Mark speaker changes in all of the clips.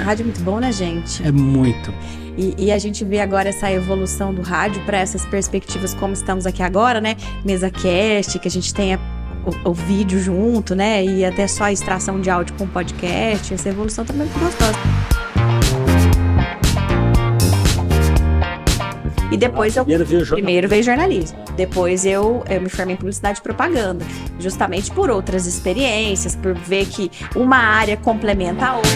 Speaker 1: Rádio é muito bom, né, gente?
Speaker 2: É muito.
Speaker 1: E a gente vê agora essa evolução do rádio para essas perspectivas como estamos aqui agora, né? Mesa cast, que a gente tenha o vídeo junto, né? E até só a extração de áudio com podcast. Essa evolução também é muito gostosa. E depois primeiro veio jornalismo. Depois eu me formei em publicidade e propaganda. Justamente por outras experiências, por ver que uma área complementa a outra.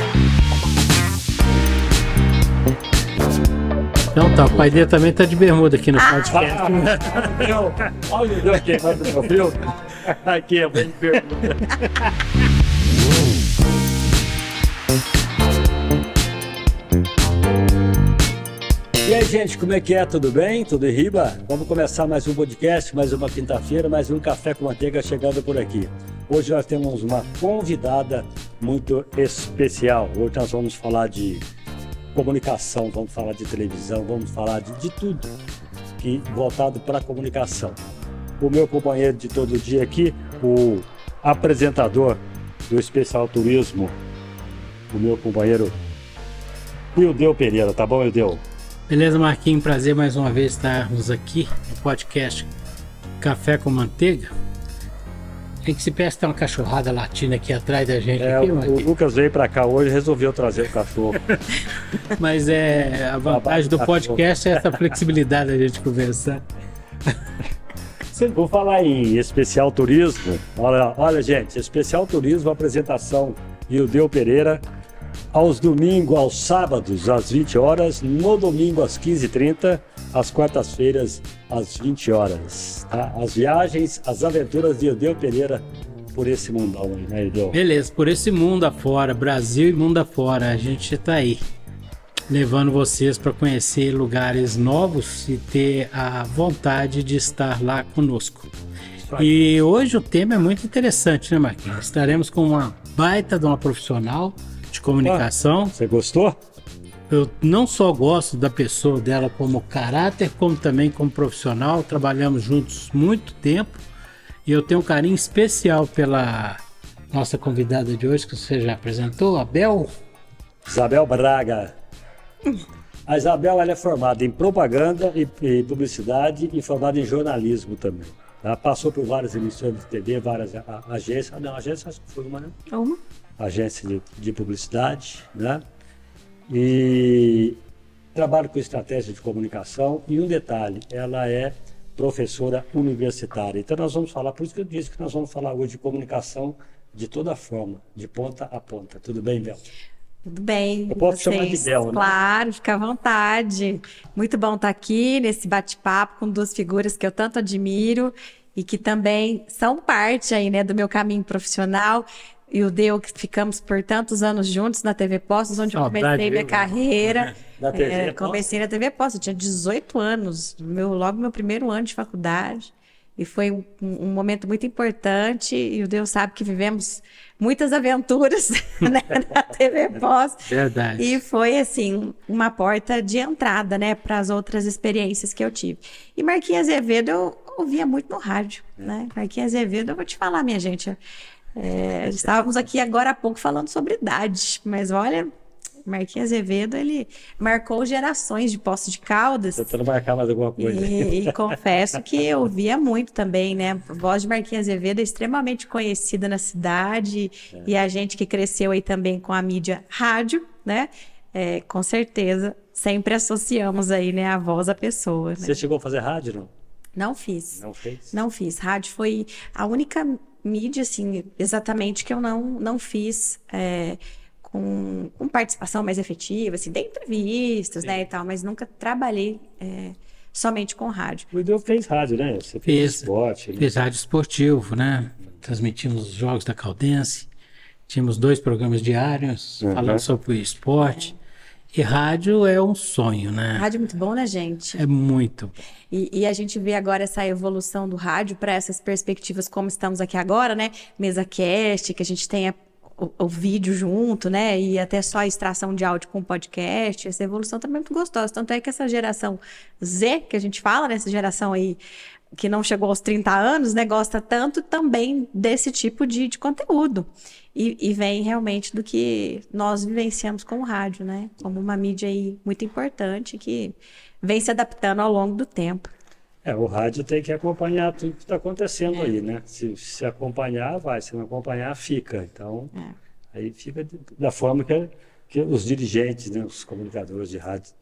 Speaker 2: Então tá, o pai dele também tá de bermuda aqui no podcast.
Speaker 3: Olha o Deus que manda meu filho. Aqui é bem bermuda. E aí, gente, como é que é? Tudo bem? Tudo em riba? Vamos começar mais um podcast, mais uma quinta-feira, mais um Café com Manteiga chegando por aqui. Hoje nós temos uma convidada muito especial. Hoje nós vamos falar de comunicação, vamos falar de televisão, vamos falar de tudo que voltado para a comunicação. O meu companheiro de todo dia aqui, o apresentador do Especial Turismo, o meu companheiro Ildeu Pereira, tá bom, Ildeu?
Speaker 2: Beleza, Marquinhos, prazer mais uma vez estarmos aqui no podcast Café com Manteiga. Tem que se parece que tem uma cachorrada latina aqui atrás da gente. Aqui,
Speaker 3: o Lucas veio pra cá hoje e resolveu trazer o cachorro.
Speaker 2: Mas a vantagem do podcast é essa flexibilidade da gente conversar.
Speaker 3: Vou falar em Especial Turismo. Olha, gente, Especial Turismo, apresentação Ildeu Pereira, aos domingos, aos sábados, às 20 horas, no domingo às 15h30, às quartas-feiras, às 20 horas. Tá? As viagens, as aventuras de Ildeu Pereira por esse mundão, né, Ildeu?
Speaker 2: Beleza, por esse mundo afora, Brasil e mundo afora, a gente tá aí, levando vocês para conhecer lugares novos e ter a vontade de estar lá conosco. E hoje o tema é muito interessante, né, Marquinhos? Estaremos com uma baita de uma profissional de comunicação.
Speaker 3: Você gostou?
Speaker 2: Eu não só gosto da pessoa dela como caráter, como também como profissional. Trabalhamos juntos muito tempo e eu tenho um carinho especial pela nossa convidada de hoje, que você já apresentou, Abel.
Speaker 3: Isabel Braga. A Isabel, ela é formada em propaganda e publicidade e formada em jornalismo também. Ela passou por várias emissoras de TV, várias agências. Não, agência acho que foi uma, né?
Speaker 1: Uma.
Speaker 3: Agência de publicidade, né? E trabalho com estratégia de comunicação. E um detalhe, ela é professora universitária. Então nós vamos falar, por isso que eu disse que nós vamos falar hoje de comunicação de toda forma, de ponta a ponta. Tudo bem, Bel?
Speaker 1: Tudo bem.
Speaker 3: Eu posso chamar de Bel, né?
Speaker 1: Claro, fica à vontade. Muito bom estar aqui nesse bate-papo com duas figuras que eu tanto admiro e que também são parte aí, né, do meu caminho profissional. E o Ildeu, que ficamos por tantos anos juntos na TV Postos, onde eu comecei minha carreira. Comecei na TV Postos, eu tinha 18 anos, logo meu primeiro ano de faculdade. E foi um momento muito importante. E o Ildeu sabe que vivemos muitas aventuras né, na TV Postos.
Speaker 2: Verdade.
Speaker 1: E foi, assim, uma porta de entrada, né, para as outras experiências que eu tive. E Marquinhos Azevedo eu ouvia muito no rádio, né? Marquinhos Azevedo, eu vou te falar, minha gente. Estávamos aqui agora há pouco falando sobre idade, mas olha, Marquinhos Azevedo, ele marcou gerações de Poços de Caldas.
Speaker 3: Tentando marcar mais alguma coisa.
Speaker 1: E confesso que eu ouvia muito também, né? A voz de Marquinhos Azevedo é extremamente conhecida na cidade e a gente que cresceu aí também com a mídia rádio, né? Com certeza, sempre associamos aí, né, a voz à pessoa. Né?
Speaker 3: Você chegou a fazer rádio, não?
Speaker 1: Não fiz.
Speaker 3: Não fez?
Speaker 1: Não fiz. Rádio foi a única mídia, assim, exatamente que eu não fiz com participação mais efetiva, assim, de entrevistas, né, e tal, mas nunca trabalhei somente com rádio.
Speaker 3: O Ildeu fez rádio, né? Você fez esporte.
Speaker 2: Fez rádio esportivo, né? Transmitimos os jogos da Caldense, tínhamos 2 programas diários falando sobre o esporte. E rádio é um sonho, né?
Speaker 1: Rádio é muito bom, né, gente?
Speaker 2: É muito.
Speaker 1: E a gente vê agora essa evolução do rádio para essas perspectivas como estamos aqui agora, né? Mesa cast, que a gente tenha o vídeo junto, né? E até só a extração de áudio com podcast. Essa evolução também é muito gostosa. Tanto é que essa geração Z, que a gente fala, né? Essa geração aí que não chegou aos 30 anos, né, gosta tanto também desse tipo de conteúdo. E vem realmente do que nós vivenciamos com o rádio, né? Como uma mídia aí muito importante que vem se adaptando ao longo do tempo.
Speaker 3: O rádio tem que acompanhar tudo que está acontecendo aí, né? Se acompanhar, vai. Se não acompanhar, fica. Então, aí fica da forma que os dirigentes, né, os comunicadores de rádio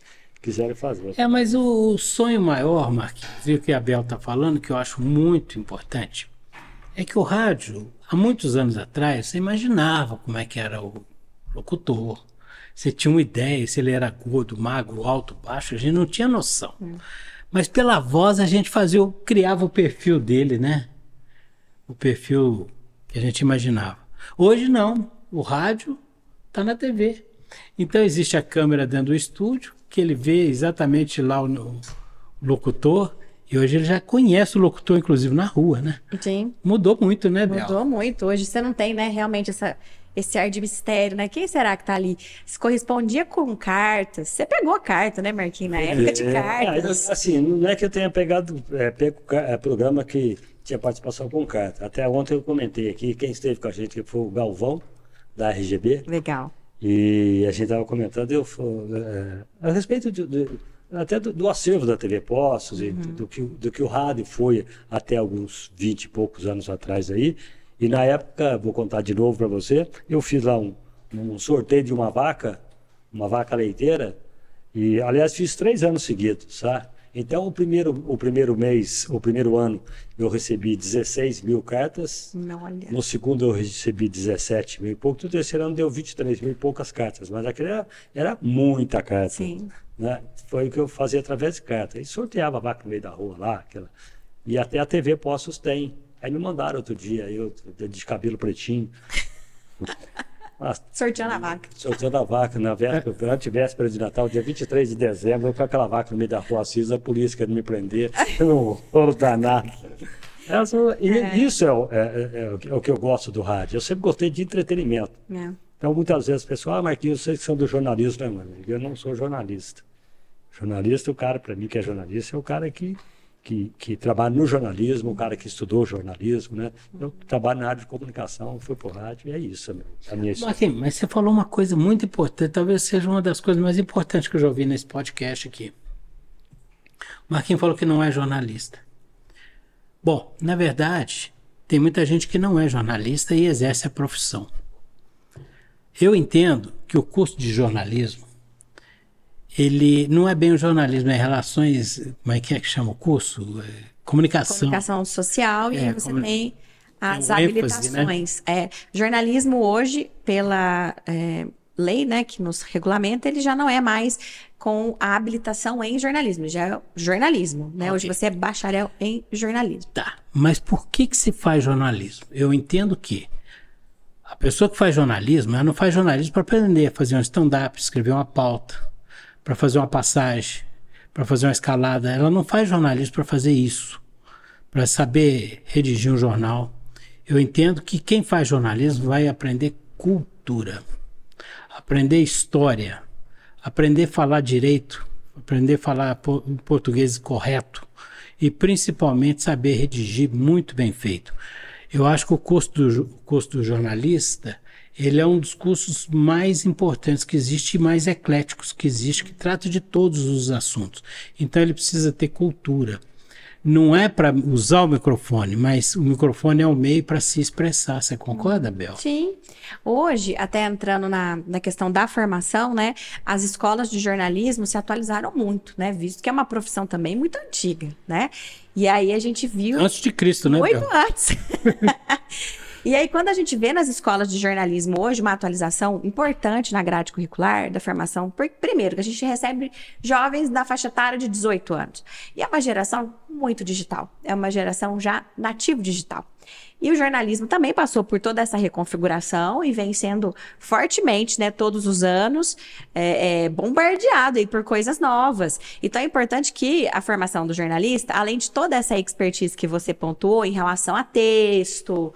Speaker 3: quiserem fazer.
Speaker 2: Mas o sonho maior, Marquinhos, e o que a Bel está falando, que eu acho muito importante, é que o rádio, há muitos anos atrás, você imaginava como é que era o locutor. Você tinha uma ideia, se ele era gordo, magro, alto, baixo, a gente não tinha noção. Mas pela voz a gente criava o perfil dele, né? O perfil que a gente imaginava. Hoje não, o rádio está na TV. Então existe a câmera dentro do estúdio, que ele vê exatamente lá o locutor, e hoje ele já conhece o locutor, inclusive, na rua, né?
Speaker 1: Sim.
Speaker 2: Mudou muito, né, Bel?
Speaker 1: Mudou muito. Hoje você não tem, né, realmente esse ar de mistério, né? Quem será que tá ali? Se correspondia com cartas. Você pegou a carta, né, Marquinhos? Na época de cartas.
Speaker 3: Assim, não é que eu tenha pego programa que tinha participação com carta. Até ontem eu comentei aqui, quem esteve com a gente foi o Galvão, da RGB.
Speaker 1: Legal.
Speaker 3: E a gente estava comentando a respeito até do acervo da TV Postos e do que o rádio foi até alguns 20 e poucos anos atrás aí. E na época, vou contar de novo para você, eu fiz lá um sorteio de uma vaca leiteira, e aliás fiz 3 anos seguidos, sabe? Então o primeiro ano eu recebi 16 mil cartas,
Speaker 1: Olha.
Speaker 3: No segundo eu recebi 17 mil e pouco, no terceiro ano deu 23 mil e poucas cartas, mas aquele era muita carta.
Speaker 1: Sim.
Speaker 3: Né? Foi o que eu fazia através de carta. E sorteava a vaca no meio da rua lá, e até a TV Postos tem. Aí me mandaram outro dia, eu de cabelo pretinho.
Speaker 1: Sorteando a vaca.
Speaker 3: Sorteando a vaca na véspera de Natal, dia 23 de dezembro, eu com aquela vaca no meio da rua acesa, a polícia querendo me prender, não vou danado. Isso é o que eu gosto do rádio. Eu sempre gostei de entretenimento. Então, muitas vezes, pessoal, Marquinhos, vocês que são do jornalismo, né, mano? Eu não sou jornalista. Jornalista, o cara, para mim, que é jornalista, é o cara que trabalha no jornalismo, o cara que estudou jornalismo, né? Eu trabalho na área de comunicação, fui pro rádio, e é isso, a minha história.
Speaker 2: Marquinhos, mas você falou uma coisa muito importante, talvez seja uma das coisas mais importantes que eu já ouvi nesse podcast aqui. O Marquinhos falou que não é jornalista. Bom, na verdade, tem muita gente que não é jornalista e exerce a profissão. Eu entendo que o curso de jornalismo, ele não é bem o jornalismo, é relações, como é que chama o curso? Comunicação.
Speaker 1: Comunicação social, e você tem as habilitações.
Speaker 2: Ênfase, né?
Speaker 1: Jornalismo hoje, pela lei, né, que nos regulamenta, ele já não é mais com a habilitação em jornalismo, já é jornalismo, né? Okay. Hoje você é bacharel em jornalismo.
Speaker 2: Tá, mas por que se faz jornalismo? Eu entendo que a pessoa que faz jornalismo, ela não faz jornalismo para aprender a fazer um stand-up, escrever uma pauta, para fazer uma passagem, para fazer uma escalada. Ela não faz jornalismo para fazer isso, para saber redigir um jornal. Eu entendo que quem faz jornalismo vai aprender cultura, aprender história, aprender a falar direito, aprender a falar português correto e principalmente saber redigir muito bem feito. Eu acho que o curso do jornalista, ele é um dos cursos mais importantes que existe e mais ecléticos que existe, que trata de todos os assuntos. Então ele precisa ter cultura. Não é para usar o microfone, mas o microfone é um meio para se expressar. Você concorda, Bel?
Speaker 1: Sim. Hoje, até entrando na questão da formação, né, as escolas de jornalismo se atualizaram muito, né, visto que é uma profissão também muito antiga, né? E aí a gente viu...
Speaker 2: Antes de Cristo, né, Bel?
Speaker 1: Muito antes. E aí, quando a gente vê nas escolas de jornalismo hoje uma atualização importante na grade curricular da formação, primeiro, que a gente recebe jovens da faixa etária de 18 anos. E é uma geração muito digital, é uma geração já nativo digital. E o jornalismo também passou por toda essa reconfiguração e vem sendo fortemente, né, todos os anos, bombardeado aí por coisas novas. Então é importante que a formação do jornalista, além de toda essa expertise que você pontuou em relação a texto,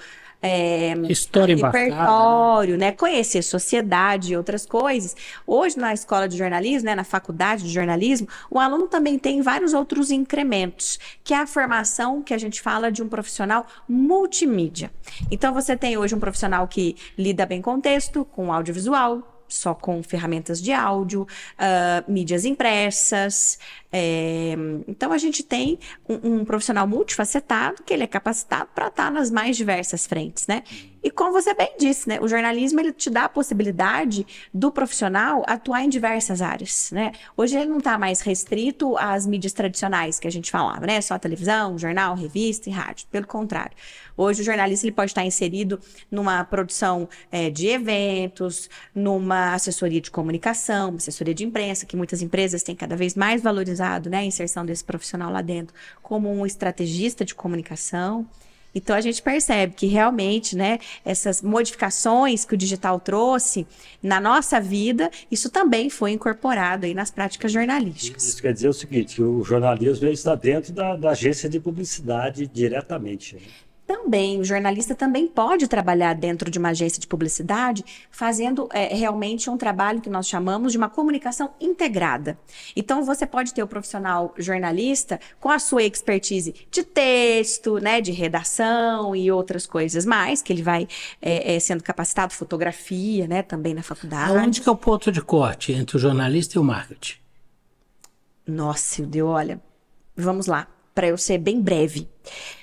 Speaker 2: História embarcada,
Speaker 1: repertório, né? Conhecer sociedade e outras coisas. Hoje, na escola de jornalismo, né, na faculdade de jornalismo, o aluno também tem vários outros incrementos, que é a formação que a gente fala de um profissional multimídia. Então, você tem hoje um profissional que lida bem com texto, com audiovisual, só com ferramentas de áudio, mídias impressas. Então, a gente tem um profissional multifacetado que ele é capacitado para estar nas mais diversas frentes, né? E como você bem disse, né? O jornalismo, ele te dá a possibilidade do profissional atuar em diversas áreas, né? Hoje ele não está mais restrito às mídias tradicionais que a gente falava, né? Só televisão, jornal, revista e rádio. Pelo contrário. Hoje o jornalista ele pode estar inserido numa produção de eventos, numa assessoria de comunicação, uma assessoria de imprensa, que muitas empresas têm cada vez mais valorizado, né, a inserção desse profissional lá dentro, como um estrategista de comunicação. Então, a gente percebe que realmente, né, essas modificações que o digital trouxe na nossa vida, isso também foi incorporado aí nas práticas jornalísticas.
Speaker 3: Isso quer dizer o seguinte, que o jornalismo ele está dentro da agência de publicidade diretamente, né?
Speaker 1: Também, o jornalista também pode trabalhar dentro de uma agência de publicidade, fazendo realmente um trabalho que nós chamamos de uma comunicação integrada. Então, você pode ter o profissional jornalista com a sua expertise de texto, né, de redação e outras coisas mais, que ele vai sendo capacitado, fotografia, né, também na faculdade.
Speaker 2: Onde que é o ponto de corte entre o jornalista e o marketing?
Speaker 1: Nossa, olha, vamos lá, para eu ser bem breve.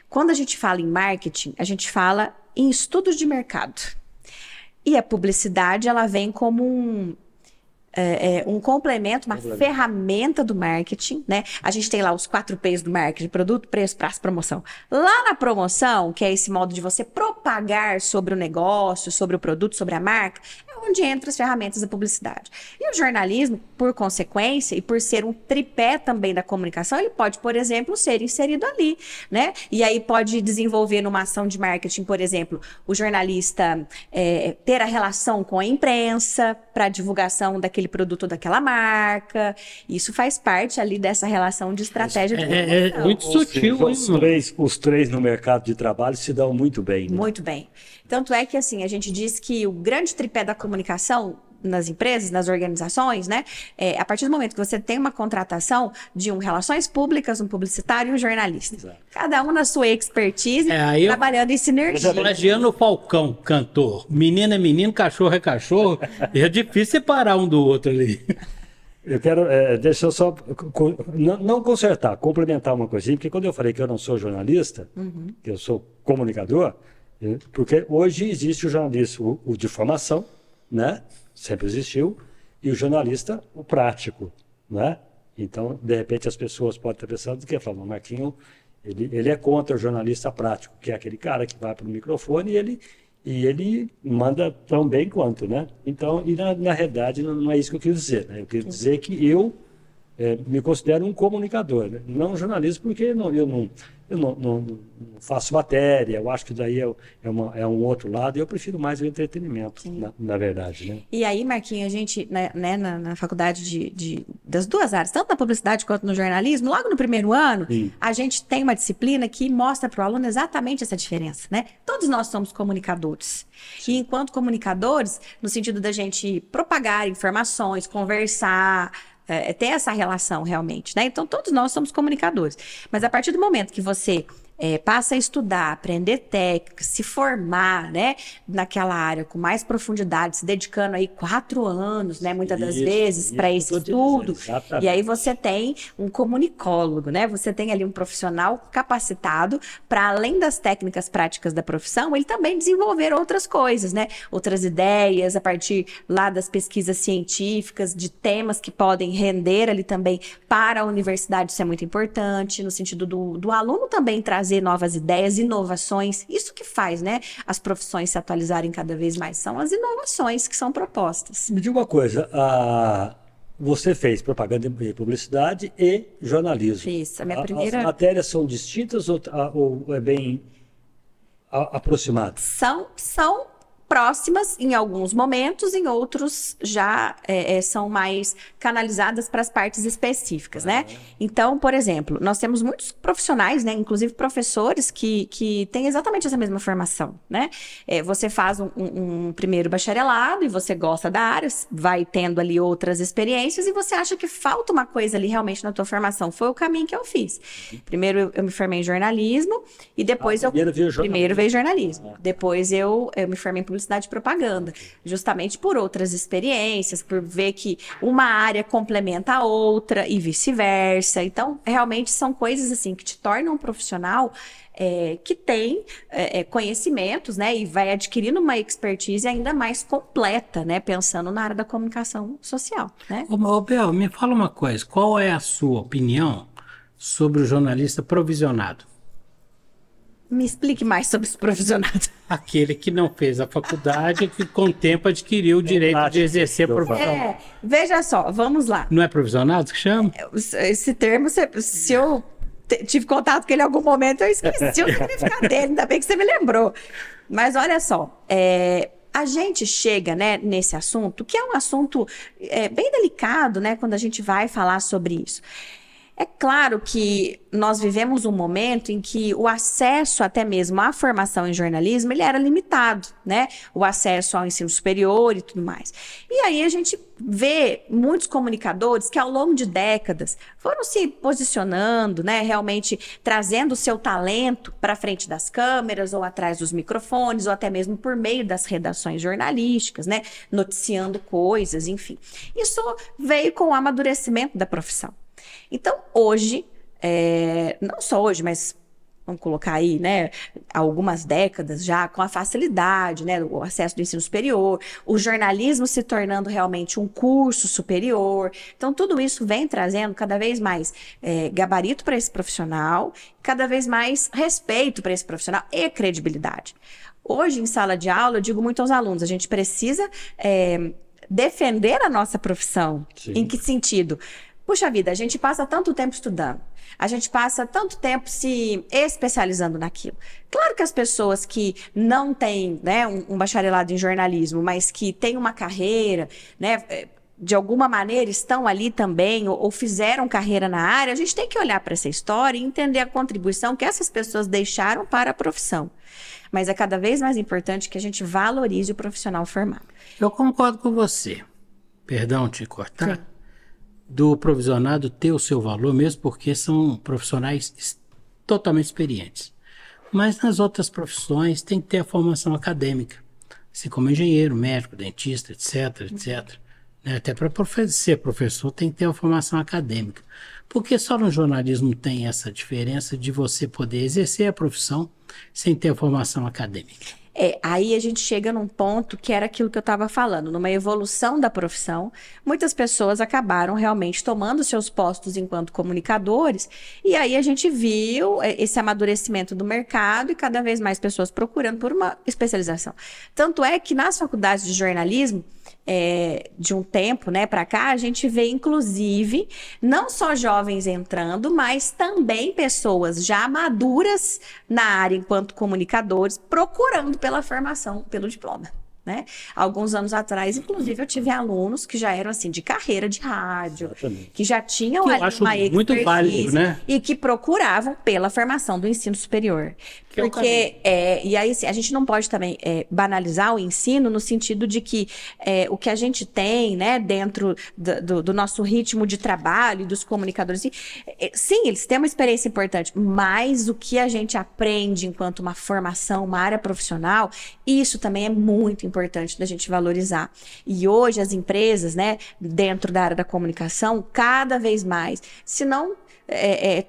Speaker 1: Quando a gente fala em marketing, a gente fala em estudos de mercado. E a publicidade, ela vem como um complemento, uma ferramenta do marketing, né? A gente tem lá os 4 P's do marketing: produto, preço, prazo, promoção. Lá na promoção, que é esse modo de você propagar sobre o negócio, sobre o produto, sobre a marca, é onde entram as ferramentas da publicidade. E o jornalismo, por consequência, e por ser um tripé também da comunicação, ele pode, por exemplo, ser inserido ali, né? E aí pode desenvolver numa ação de marketing, por exemplo, o jornalista ter a relação com a imprensa para divulgação daquele produto ou daquela marca. Isso faz parte ali dessa relação de estratégia de comunicação.
Speaker 2: É muito sutil.
Speaker 3: Os três no mercado de trabalho se dão muito bem, né?
Speaker 1: Muito bem. Tanto é que, assim, a gente diz que o grande tripé da comunicação nas empresas, nas organizações, né? A partir do momento que você tem uma contratação de um relações públicas, um publicitário e um jornalista.
Speaker 3: Exato.
Speaker 1: Cada um na sua expertise, trabalhando em sinergia.
Speaker 2: Plagiando o Falcão, cantor. Menino é menino, cachorro é cachorro. É difícil separar um do outro ali.
Speaker 3: Eu quero, deixa eu só, não consertar, complementar uma coisinha, porque quando eu falei que eu não sou jornalista, que eu sou comunicador, porque hoje existe o jornalista, o de formação, né? Sempre existiu, e o jornalista, o prático, né? Então, de repente, as pessoas podem estar pensando que o Marquinhos, ele é contra o jornalista prático, que é aquele cara que vai para o microfone e ele manda tão bem quanto, né? Então, e na realidade, não é isso que eu quis dizer, né? Eu quis dizer que eu me considero um comunicador, né? Não um jornalista, porque eu não faço matéria, eu acho que daí é um outro lado, e eu prefiro mais o entretenimento, na verdade, né?
Speaker 1: E aí, Marquinhos, a gente, né, na faculdade das duas áreas, tanto na publicidade quanto no jornalismo, logo no primeiro ano, a gente tem uma disciplina que mostra para o aluno exatamente essa diferença, né? Todos nós somos comunicadores. Sim. E enquanto comunicadores, no sentido da gente propagar informações, conversar, ter essa relação realmente, né? Então, todos nós somos comunicadores. Mas a partir do momento que você passa a estudar, aprender técnicas, se formar, né, naquela área com mais profundidade, se dedicando aí 4 anos, né, muitas das vezes, para esse estudo. E aí você tem um comunicólogo, né? Você tem ali um profissional capacitado para, além das técnicas práticas da profissão, ele também desenvolver outras coisas, né? Outras ideias a partir lá das pesquisas científicas, de temas que podem render ali também para a universidade. Isso é muito importante, no sentido do aluno também trazer novas ideias, inovações. Isso que faz, né, as profissões se atualizarem cada vez mais. São as inovações que são propostas.
Speaker 3: Me diga uma coisa, você fez propaganda e publicidade e jornalismo.
Speaker 1: Fiz. A minha primeira...
Speaker 3: As matérias são distintas ou é bem aproximadas?
Speaker 1: São próximas em alguns momentos, em outros já são mais canalizadas para as partes específicas, né? Então, por exemplo, nós temos muitos profissionais, né? Inclusive professores que têm exatamente essa mesma formação, né? Você faz um primeiro bacharelado e você gosta da área, vai tendo ali outras experiências e você acha que falta uma coisa ali realmente na tua formação. Foi o caminho que eu fiz. Primeiro eu me formei em jornalismo e depois primeiro veio jornalismo. Depois eu me formei em publicidade e propaganda, justamente por outras experiências, por ver que uma área complementa a outra e vice-versa. Então, realmente são coisas assim que te tornam um profissional que tem conhecimentos, né, e vai adquirindo uma expertise ainda mais completa, né, pensando na área da comunicação social, né?
Speaker 2: Ô, Bel, me fala uma coisa, qual é a sua opinião sobre o jornalista provisionado?
Speaker 1: Me explique mais sobre esse provisionado.
Speaker 2: Aquele que não fez a faculdade e que com o tempo adquiriu o direito de exercer a profissão.
Speaker 1: Veja só, vamos lá.
Speaker 2: Não é provisionado que chama?
Speaker 1: Esse termo, se eu tive contato com ele em algum momento, eu esqueci o significado dele, ainda bem que você me lembrou. Mas olha só, a gente chega, né, nesse assunto, que é um assunto bem delicado, né, quando a gente vai falar sobre isso. É claro que nós vivemos um momento em que o acesso até mesmo à formação em jornalismo, ele era limitado, né? O acesso ao ensino superior e tudo mais. E aí a gente vê muitos comunicadores que ao longo de décadas foram se posicionando, né? Realmente trazendo o seu talento para frente das câmeras ou atrás dos microfones ou até mesmo por meio das redações jornalísticas, né? Noticiando coisas, enfim. Isso veio com o amadurecimento da profissão. Então, hoje, não só hoje, mas vamos colocar aí, né, há algumas décadas já, com a facilidade, né, o acesso do ensino superior, o jornalismo se tornando realmente um curso superior. Então, tudo isso vem trazendo cada vez mais gabarito para esse profissional, cada vez mais respeito para esse profissional e credibilidade. Hoje, em sala de aula, eu digo muito aos alunos, a gente precisa defender a nossa profissão. Sim. Em que sentido? Puxa vida, a gente passa tanto tempo estudando, a gente passa tanto tempo se especializando naquilo. Claro que as pessoas que não têm, né, um bacharelado em jornalismo, mas que têm uma carreira, né, de alguma maneira estão ali também ou fizeram carreira na área, a gente tem que olhar para essa história e entender a contribuição que essas pessoas deixaram para a profissão. Mas é cada vez mais importante que a gente valorize o profissional formado.
Speaker 2: Eu concordo com você. Perdão te cortar. Sim. Do provisionado ter o seu valor, mesmo porque são profissionais totalmente experientes. Mas nas outras profissões tem que ter a formação acadêmica, assim como engenheiro, médico, dentista, etc, etc. Até para ser professor tem que ter a formação acadêmica. Porque só no jornalismo tem essa diferença de você poder exercer a profissão sem ter a formação acadêmica.
Speaker 1: Aí a gente chega num ponto que era aquilo que eu estava falando, numa evolução da profissão, muitas pessoas acabaram realmente tomando seus postos enquanto comunicadores, e aí a gente viu esse amadurecimento do mercado e cada vez mais pessoas procurando por uma especialização. Tanto é que nas faculdades de jornalismo, de um tempo, né, para cá, a gente vê, inclusive, não só jovens entrando, mas também pessoas já maduras na área enquanto comunicadores, procurando pela formação, pelo diploma. Né? Alguns anos atrás, inclusive, eu tive alunos que já eram assim de carreira de rádio, que já tinham
Speaker 2: que ali uma muito válido, né?
Speaker 1: E que procuravam pela formação do ensino superior. Porque, e aí assim, a gente não pode também banalizar o ensino no sentido de que o que a gente tem, né, dentro do nosso ritmo de trabalho e dos comunicadores, sim, eles têm uma experiência importante, mas o que a gente aprende enquanto uma formação, uma área profissional, isso também é muito importante da gente valorizar. E hoje as empresas, né, dentro da área da comunicação, cada vez mais, se não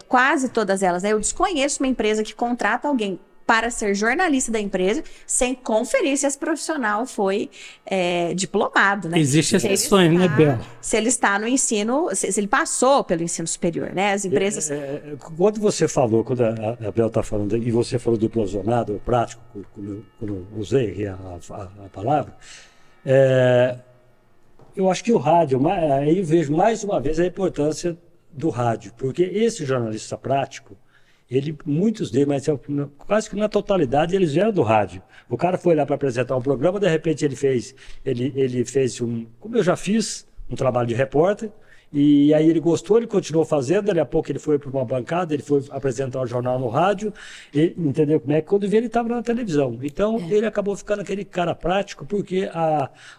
Speaker 1: quase todas elas, né? Eu desconheço uma empresa que contrata alguém para ser jornalista da empresa sem conferir se esse profissional foi diplomado, né?
Speaker 2: Existem exceções, né, Bel?
Speaker 1: Se ele está no ensino, se ele passou pelo ensino superior, né? As empresas...
Speaker 3: Quando você falou, quando a Bel está falando, e você falou do provisionado, o prático, quando eu usei a palavra, eu acho que o rádio, aí eu vejo mais uma vez a importância do rádio, porque esse jornalista prático, Muitos deles, mas quase que na totalidade, eles vieram do rádio. O cara foi lá para apresentar um programa, de repente ele fez como eu já fiz, um trabalho de repórter, e aí ele gostou, ele continuou fazendo, dali a pouco ele foi para uma bancada, ele foi apresentar o jornal no rádio, entendeu como é que quando veio ele estava na televisão. Então ele acabou ficando aquele cara prático, porque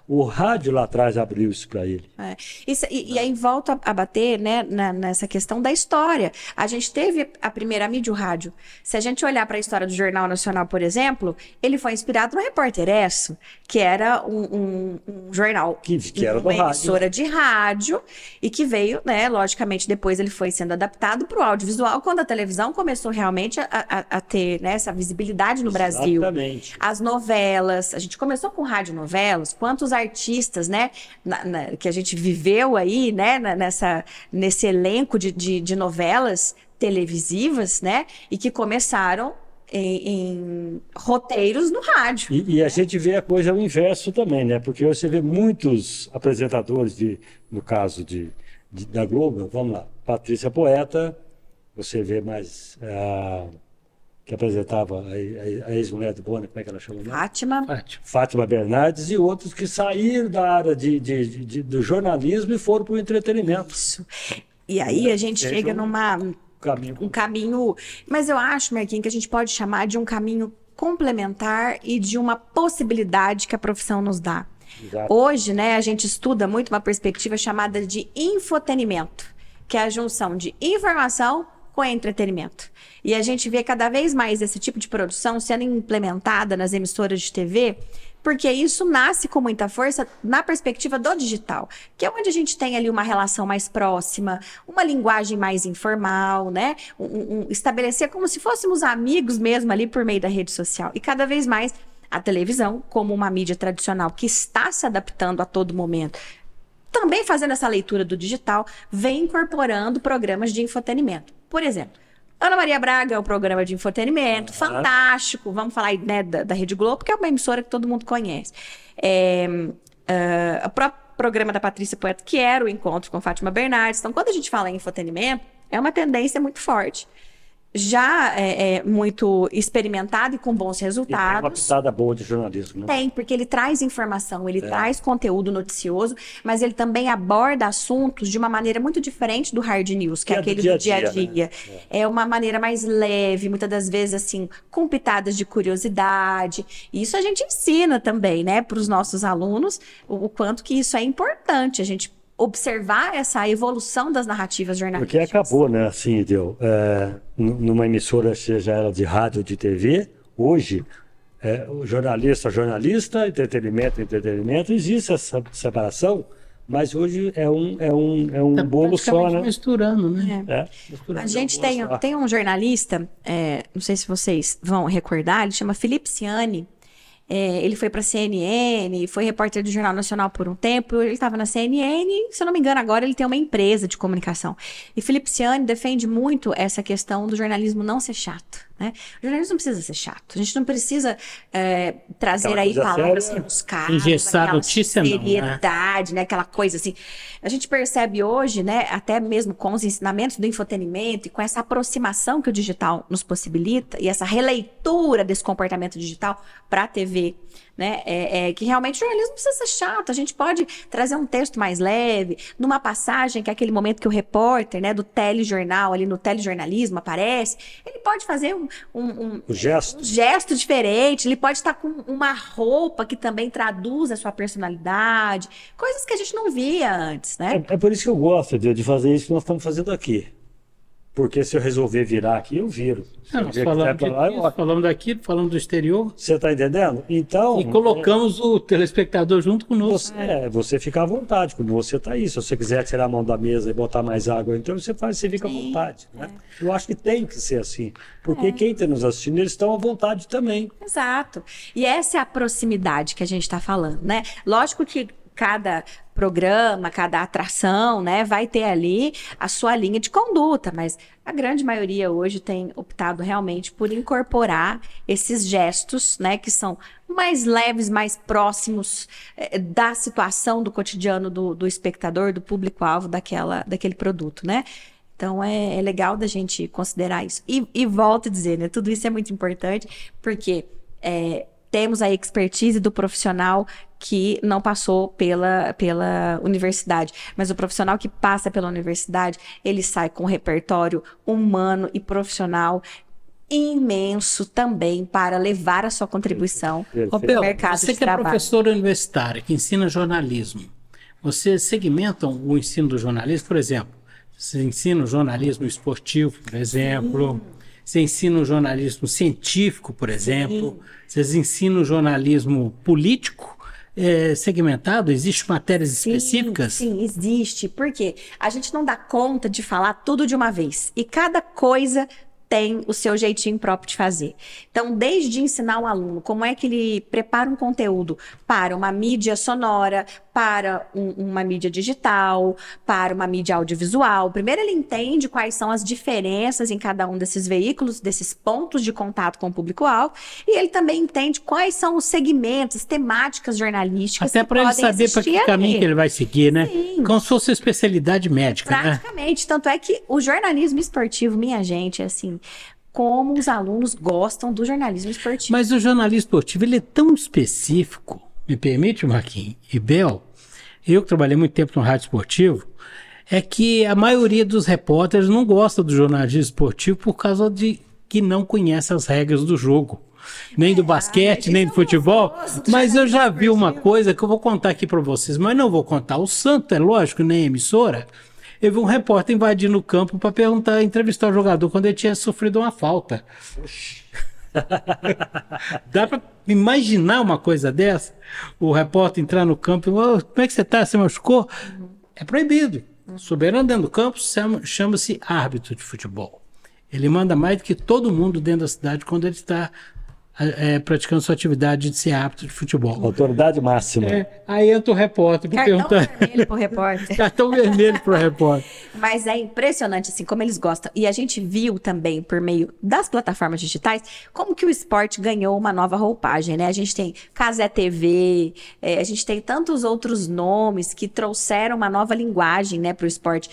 Speaker 3: o rádio lá atrás abriu isso para ele.
Speaker 1: E aí volta a bater, né, nessa questão da história. A gente teve a primeira mídia, o rádio. Se a gente olhar para a história do Jornal Nacional, por exemplo, ele foi inspirado no Repórter Esso, que era um jornal,
Speaker 3: que era
Speaker 1: uma emissora de rádio, e que veio, né, logicamente, depois ele foi sendo adaptado para o audiovisual, quando a televisão começou realmente a ter, né, essa visibilidade no Brasil.
Speaker 3: Exatamente.
Speaker 1: As novelas, a gente começou com radionovelas, quantos artistas, né, que a gente viveu aí, né, nesse elenco de novelas televisivas, né, e que começaram em roteiros no rádio.
Speaker 3: E a gente vê a coisa ao inverso também, né? Porque você vê muitos apresentadores, no caso da Globo, vamos lá, Patrícia Poeta, você vê mais que apresentava a ex-mulher do Bonner, como é que ela chama? Fátima Bernardes, e outros que saíram da área do jornalismo e foram para o entretenimento.
Speaker 1: Isso. E aí a gente chega um caminho, mas eu acho, Marquinhos, que a gente pode chamar de um caminho complementar e de uma possibilidade que a profissão nos dá. Exato. Hoje, né, a gente estuda muito uma perspectiva chamada de infotenimento, que é a junção de informação com entretenimento. E a gente vê cada vez mais esse tipo de produção sendo implementada nas emissoras de TV, porque isso nasce com muita força na perspectiva do digital, que é onde a gente tem ali uma relação mais próxima, uma linguagem mais informal, né? Estabelecer como se fôssemos amigos mesmo ali por meio da rede social. E cada vez mais a televisão, como uma mídia tradicional que está se adaptando a todo momento, também fazendo essa leitura do digital, vem incorporando programas de infotenimento. Por exemplo, Ana Maria Braga é um programa de infotenimento, fantástico. Vamos falar aí, né, da Rede Globo, que é uma emissora que todo mundo conhece. O próprio programa da Patrícia Poeta, que era o encontro com Fátima Bernardes. Então, quando a gente fala em infotenimento, é uma tendência muito forte. Já é muito experimentado e com bons resultados. E tem
Speaker 3: uma pitada boa de jornalismo, né?
Speaker 1: Tem, porque ele traz informação, ele traz conteúdo noticioso, mas ele também aborda assuntos de uma maneira muito diferente do hard news, que é aquele do dia a dia. Né? É uma maneira mais leve, muitas das vezes, assim, com pitadas de curiosidade. E isso a gente ensina também, né, para os nossos alunos, o quanto que isso é importante, a gente observar essa evolução das narrativas jornalísticas.
Speaker 3: Porque acabou, né, assim, numa emissora, seja ela de rádio ou de TV, hoje, o jornalista, entretenimento, existe essa separação, mas hoje é um bolo só, né?
Speaker 2: Misturando, né?
Speaker 1: Misturando. A gente tem um jornalista, não sei se vocês vão recordar, ele chama Felipe Ciani. Ele foi para a CNN, foi repórter do Jornal Nacional por um tempo, ele estava na CNN e, se eu não me engano, agora ele tem uma empresa de comunicação. E Felipe Ciani defende muito essa questão do jornalismo não ser chato, né? O jornalismo não precisa ser chato, a gente não precisa trazer aí palavras rebuscadas,
Speaker 2: engessar notícia,
Speaker 1: seriedade, né? Aquela coisa assim. A gente percebe hoje, né, até mesmo com os ensinamentos do infotenimento e com essa aproximação que o digital nos possibilita e essa releitura desse comportamento digital para a TV, né, que realmente o jornalismo não precisa ser chato, a gente pode trazer um texto mais leve, numa passagem que é aquele momento que o repórter, né, do telejornal, ali no telejornalismo aparece, ele pode fazer um gesto diferente, ele pode estar com uma roupa que também traduz a sua personalidade, coisas que a gente não via antes, né?
Speaker 3: É por isso que eu gosto de fazer isso que nós estamos fazendo aqui. Porque se eu resolver virar aqui, eu viro.
Speaker 2: Nós falamos daqui, falamos do exterior.
Speaker 3: Você está entendendo? Então...
Speaker 2: E colocamos o telespectador junto conosco.
Speaker 3: Você fica à vontade, como você está aí. Se você quiser tirar a mão da mesa e botar mais água, então você fica à vontade. Né? Eu acho que tem que ser assim. Porque quem está nos assistindo, eles estão à vontade também.
Speaker 1: Exato. E essa é a proximidade que a gente está falando, né? Lógico que cada programa, cada atração, né, vai ter ali a sua linha de conduta, mas a grande maioria hoje tem optado realmente por incorporar esses gestos, né, que são mais leves, mais próximos da situação do cotidiano do espectador, do público-alvo daquele produto, né? Então, é legal da gente considerar isso. E volto a dizer, né? Tudo isso é muito importante, porque temos a expertise do profissional que não passou pela universidade. Mas o profissional que passa pela universidade, ele sai com um repertório humano e profissional imenso também para levar a sua contribuição
Speaker 2: Ô, Bel,
Speaker 1: no mercado
Speaker 2: você
Speaker 1: de
Speaker 2: que é
Speaker 1: trabalho.
Speaker 2: professora universitária, que ensina jornalismo, vocês segmentam o ensino do jornalismo, por exemplo, você ensina o jornalismo esportivo, por exemplo, você ensina o jornalismo científico, por exemplo, vocês ensinam o jornalismo político segmentado? Existem matérias específicas?
Speaker 1: Sim, existe. Porque a gente não dá conta de falar tudo de uma vez. E cada coisa tem o seu jeitinho próprio de fazer. Então, desde ensinar o aluno como é que ele prepara um conteúdo para uma mídia sonora, para uma mídia digital, para uma mídia audiovisual. Primeiro ele entende quais são as diferenças em cada um desses veículos, desses pontos de contato com o público-alvo, e ele também entende quais são os segmentos, temáticas jornalísticas
Speaker 2: até para ele saber para que caminho que ele vai seguir, né?
Speaker 1: Sim.
Speaker 2: Como se fosse especialidade médica,
Speaker 1: Praticamente. Tanto é que o jornalismo esportivo, minha gente, é assim, como os alunos gostam do jornalismo esportivo.
Speaker 2: Mas o jornalismo esportivo, ele é tão específico, me permite, Marquinhos e Bel, eu que trabalhei muito tempo no rádio esportivo, é que a maioria dos repórteres não gosta do jornalismo esportivo por causa de que não conhece as regras do jogo. Nem do basquete, nem do futebol. Mas eu já vi uma coisa que eu vou contar aqui para vocês, mas não vou contar. O santo, é lógico, nem a emissora. Eu vi um repórter invadindo o campo para perguntar, entrevistar o jogador quando ele tinha sofrido uma falta. Dá para imaginar uma coisa dessa? O repórter entrar no campo e falar, como é que você está? Você machucou? É proibido. O soberano dentro do campo chama-se árbitro de futebol. Ele manda mais do que todo mundo dentro da cidade quando ele está praticando sua atividade de ser árbitro de futebol.
Speaker 3: Autoridade máxima.
Speaker 2: Aí entra o repórter para perguntar.
Speaker 1: Cartão vermelho pro repórter.
Speaker 2: Cartão vermelho pro repórter.
Speaker 1: Mas é impressionante, assim, como eles gostam. E a gente viu também, por meio das plataformas digitais, como que o esporte ganhou uma nova roupagem, né? A gente tem Cazé TV, a gente tem tantos outros nomes que trouxeram uma nova linguagem, né, pro esporte.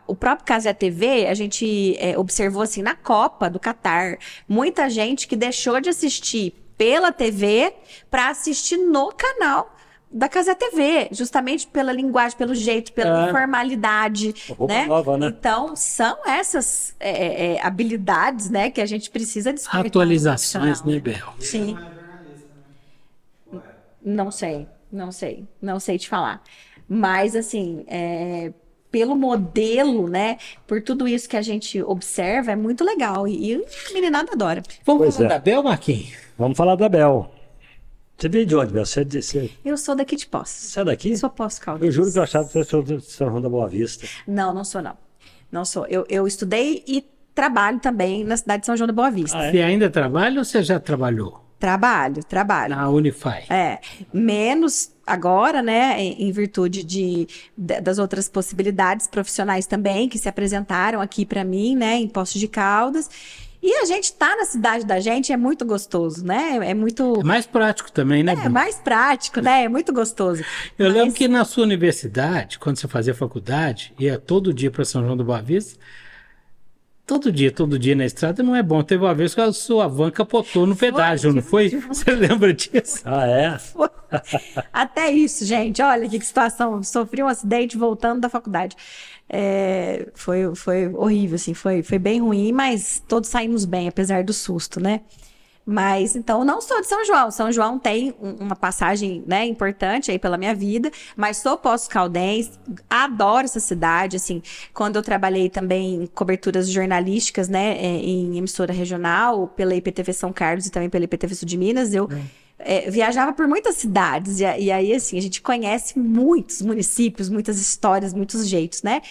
Speaker 1: O próprio Cazé TV, a gente observou, assim, na Copa do Catar, muita gente que deixou de assistir pela TV para assistir no canal da Cazé TV, justamente pela linguagem, pelo jeito, pela informalidade, né?
Speaker 3: Nova, né?
Speaker 1: Então, são essas habilidades, né, que a gente precisa despertar.
Speaker 2: Atualizações, né, Bel?
Speaker 1: Sim. Não sei te falar. Mas, assim, pelo modelo, né, por tudo isso que a gente observa, é muito legal. E a meninada adora.
Speaker 2: Vamos falar da Bel, Marquinhos?
Speaker 3: Vamos falar da Bel. Você veio de onde, Bel?
Speaker 1: Eu sou daqui de Poços.
Speaker 3: Você é daqui?
Speaker 1: Sou Poços Caldas.
Speaker 3: Eu juro que eu achava que você era de São João da Boa Vista.
Speaker 1: Não sou, não. Não sou. Eu estudei e trabalho também na cidade de São João da Boa Vista.
Speaker 2: Você ainda trabalha ou você já trabalhou?
Speaker 1: Trabalho.
Speaker 2: Na Unify.
Speaker 1: Menos agora, né, em virtude das outras possibilidades profissionais também que se apresentaram aqui para mim, né, em Poços de Caldas. E a gente tá na cidade da gente, é muito gostoso, né? É
Speaker 2: mais prático também, né?
Speaker 1: É mais prático, né? É muito gostoso.
Speaker 2: Eu lembro que na sua universidade, quando você fazia faculdade, ia todo dia para São João do Boa Vista. Todo dia na estrada não é bom. Teve uma vez que a sua van capotou no pedágio, não foi? Você lembra disso?
Speaker 3: Ah, é?
Speaker 1: Até isso, gente. Olha que situação. Sofri um acidente voltando da faculdade. Foi horrível, assim. Foi bem ruim, mas todos saímos bem, apesar do susto, né? Mas, então, não sou de São João. São João tem uma passagem, né, importante aí pela minha vida, mas sou Poços Caldense, adoro essa cidade, assim, quando eu trabalhei também em coberturas jornalísticas, né, em emissora regional, pela IPTV São Carlos e também pela IPTV Sul de Minas, eu viajava por muitas cidades, e aí, assim, a gente conhece muitos municípios, muitas histórias, muitos jeitos, né,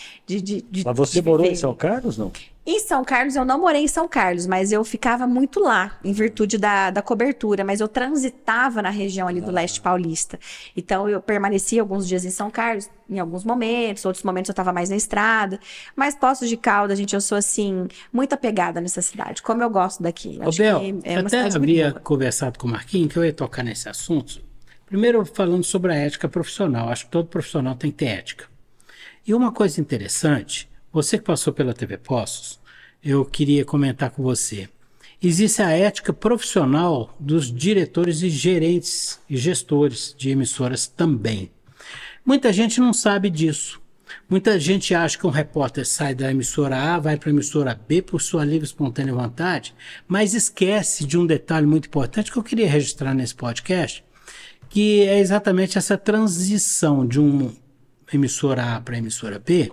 Speaker 3: Mas você morou em São Carlos, não?
Speaker 1: Em São Carlos, eu não morei em São Carlos, mas eu ficava muito lá, em virtude da cobertura, mas eu transitava na região ali do leste paulista. Então, eu permaneci alguns dias em São Carlos, em alguns momentos, outros momentos eu estava mais na estrada, mas Poços de Caldas, gente, eu sou, assim, muito apegada nessa cidade, como eu gosto daqui.
Speaker 2: Ô, Bel, eu até havia conversado com o Marquinhos que eu ia tocar nesse assunto, primeiro falando sobre a ética profissional, acho que todo profissional tem que ter ética. E uma coisa interessante, Você que passou pela TV Postos, eu queria comentar com você. Existe a ética profissional dos diretores e gerentes e gestores de emissoras também. Muita gente não sabe disso. Muita gente acha que um repórter sai da emissora A, vai para a emissora B por sua livre e espontânea vontade, mas esquece de um detalhe muito importante que eu queria registrar nesse podcast, que é exatamente essa transição de uma emissora A para a emissora B,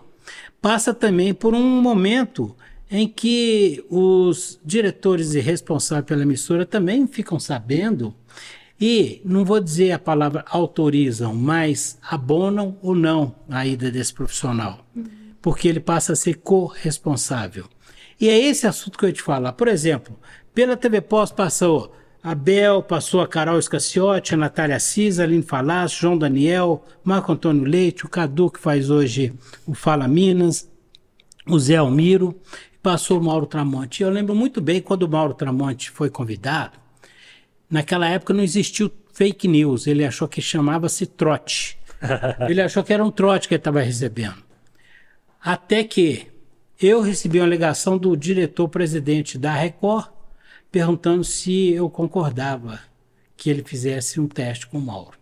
Speaker 2: passa também por um momento em que os diretores e responsáveis pela emissora também ficam sabendo e, não vou dizer a palavra autorizam, mas abonam ou não a ida desse profissional, porque ele passa a ser corresponsável. E é esse assunto que eu ia te falar. Por exemplo, pela TV Pós passou a Bel, passou a Carol Escaciotti, a Natália Assis, a Aline Falaschi, João Daniel, Marco Antônio Leite, o Cadu, que faz hoje o Fala Minas, o Zé Almiro, passou o Mauro Tramonte. Eu lembro muito bem quando o Mauro Tramonte foi convidado. Naquela época não existiu fake news, ele achou que chamava-se trote. Ele achou que era um trote que ele estava recebendo. Até que eu recebi uma ligação do diretor-presidente da Record, perguntando se eu concordava que ele fizesse um teste com o Mauro.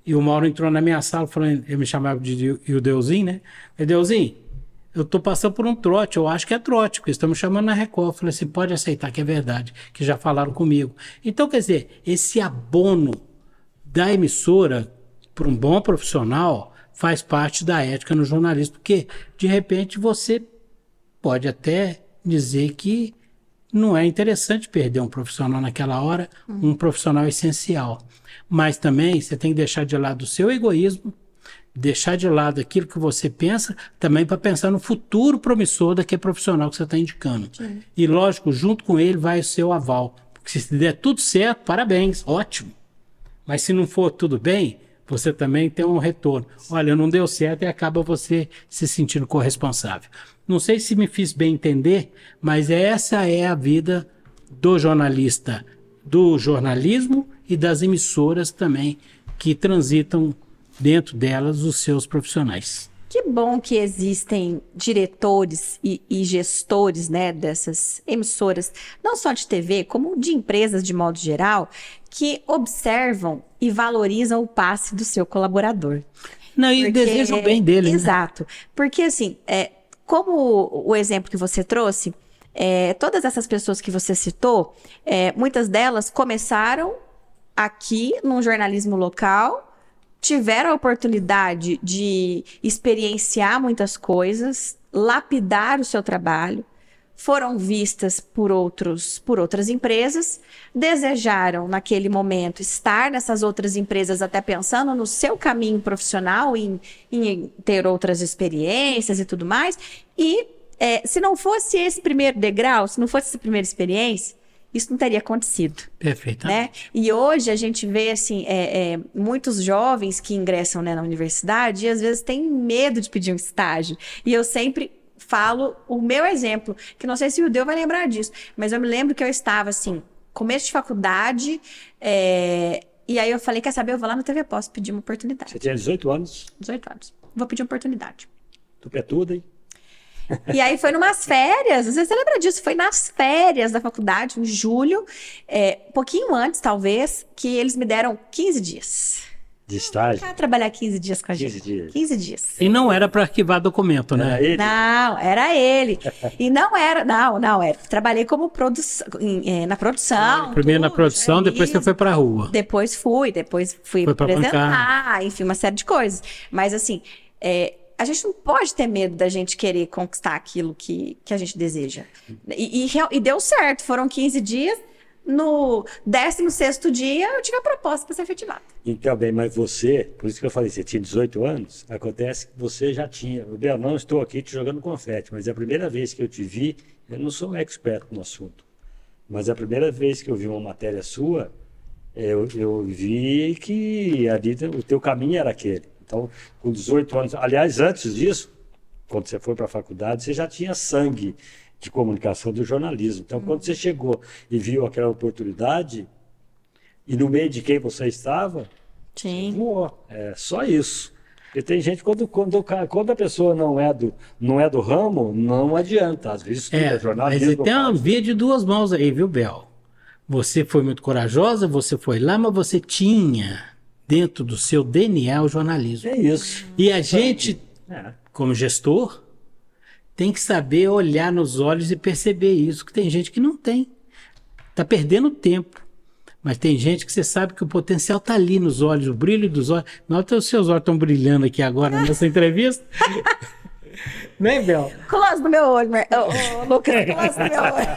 Speaker 2: E o Mauro entrou na minha sala, falando, eu me chamava de Ildeuzinho, né? Ildeuzinho, eu estou passando por um trote, eu acho que é trote, porque estamos chamando na Record. Eu falei assim, pode aceitar que é verdade, que já falaram comigo. Então, quer dizer, esse abono da emissora para um bom profissional faz parte da ética no jornalismo, porque, de repente, você pode até dizer que não é interessante perder um profissional naquela hora, um profissional essencial. Mas também você tem que deixar de lado o seu egoísmo, deixar de lado aquilo que você pensa, também para pensar no futuro promissor daquele profissional que você está indicando. Sim. E lógico, junto com ele vai o seu aval. Porque se der tudo certo, parabéns, ótimo. Mas se não for tudo bem, você também tem um retorno. Olha, não deu certo e acaba você se sentindo corresponsável. Não sei se me fiz bem entender, mas essa é a vida do jornalista, do jornalismo e das emissoras também, que transitam dentro delas os seus profissionais.
Speaker 1: Que bom que existem diretores e gestores, né, dessas emissoras, não só de TV, como de empresas de modo geral, que observam e valorizam o passe do seu colaborador.
Speaker 2: Não, e desejam o bem dele.
Speaker 1: Exato. Né? Porque, assim, como o exemplo que você trouxe, todas essas pessoas que você citou, muitas delas começaram aqui num jornalismo local, tiveram a oportunidade de experienciar muitas coisas, lapidar o seu trabalho, foram vistas por outras empresas, desejaram naquele momento estar nessas outras empresas até pensando no seu caminho profissional, em ter outras experiências e tudo mais, e se não fosse esse primeiro degrau, se não fosse essa primeira experiência, isso não teria acontecido.
Speaker 2: Perfeitamente.
Speaker 1: Né? E hoje a gente vê assim, muitos jovens que ingressam, né, na universidade e às vezes têm medo de pedir um estágio. E eu sempre falo o meu exemplo, que não sei se o Deu vai lembrar disso, mas eu me lembro que eu estava assim, começo de faculdade, e aí eu falei, quer saber, eu vou lá no TV Pós pedir uma oportunidade.
Speaker 3: Você tinha 18 anos?
Speaker 1: 18 anos. Vou pedir uma oportunidade.
Speaker 3: Tupetuda, hein?
Speaker 1: E aí foi numas férias, não sei se você lembra disso, foi nas férias da faculdade, em julho, pouquinho antes, talvez, que eles me deram 15 dias.
Speaker 3: De estágio?
Speaker 1: Pra trabalhar 15 dias com a
Speaker 3: 15
Speaker 1: gente.
Speaker 3: dias.
Speaker 1: 15 dias.
Speaker 2: E não era para arquivar documento, né?
Speaker 3: Era ele?
Speaker 1: Não, era ele. E não era, era. Trabalhei como na produção.
Speaker 2: Primeiro na produção, depois você foi para a rua.
Speaker 1: Depois fui apresentar, enfim, uma série de coisas. Mas assim, a gente não pode ter medo da gente querer conquistar aquilo que a gente deseja. E deu certo, foram 15 dias. No 16º dia, eu tive a proposta para ser efetivada.
Speaker 3: Então, bem, mas você, por isso que eu falei, você tinha 18 anos, acontece que você já tinha. Eu não estou aqui te jogando confete, mas é a primeira vez que eu te vi, eu não sou um expert no assunto, mas a primeira vez que eu vi uma matéria sua, eu vi que ali o teu caminho era aquele. Então, com 18 anos, aliás, antes disso, quando você foi para a faculdade, você já tinha sangue de comunicação do jornalismo. Então, quando você chegou e viu aquela oportunidade, e no meio de quem você estava,
Speaker 1: sim,
Speaker 3: voou. É só isso. E tem gente, quando a pessoa não é do ramo, não adianta. Às vezes estuda
Speaker 2: Mas
Speaker 3: jornalismo.
Speaker 2: tem uma via de duas mãos aí, viu, Bel? Você foi muito corajosa, você foi lá, mas você tinha dentro do seu DNA o jornalismo.
Speaker 3: É isso.
Speaker 2: E a gente, como gestor, tem que saber olhar nos olhos e perceber isso, que tem gente que não tem. Tá perdendo tempo. Mas tem gente que você sabe que o potencial tá ali nos olhos, o brilho dos olhos. Nota os seus olhos estão brilhando aqui agora nessa entrevista. Né, Bel?
Speaker 1: Close no meu olho, Lucas, close no meu olho.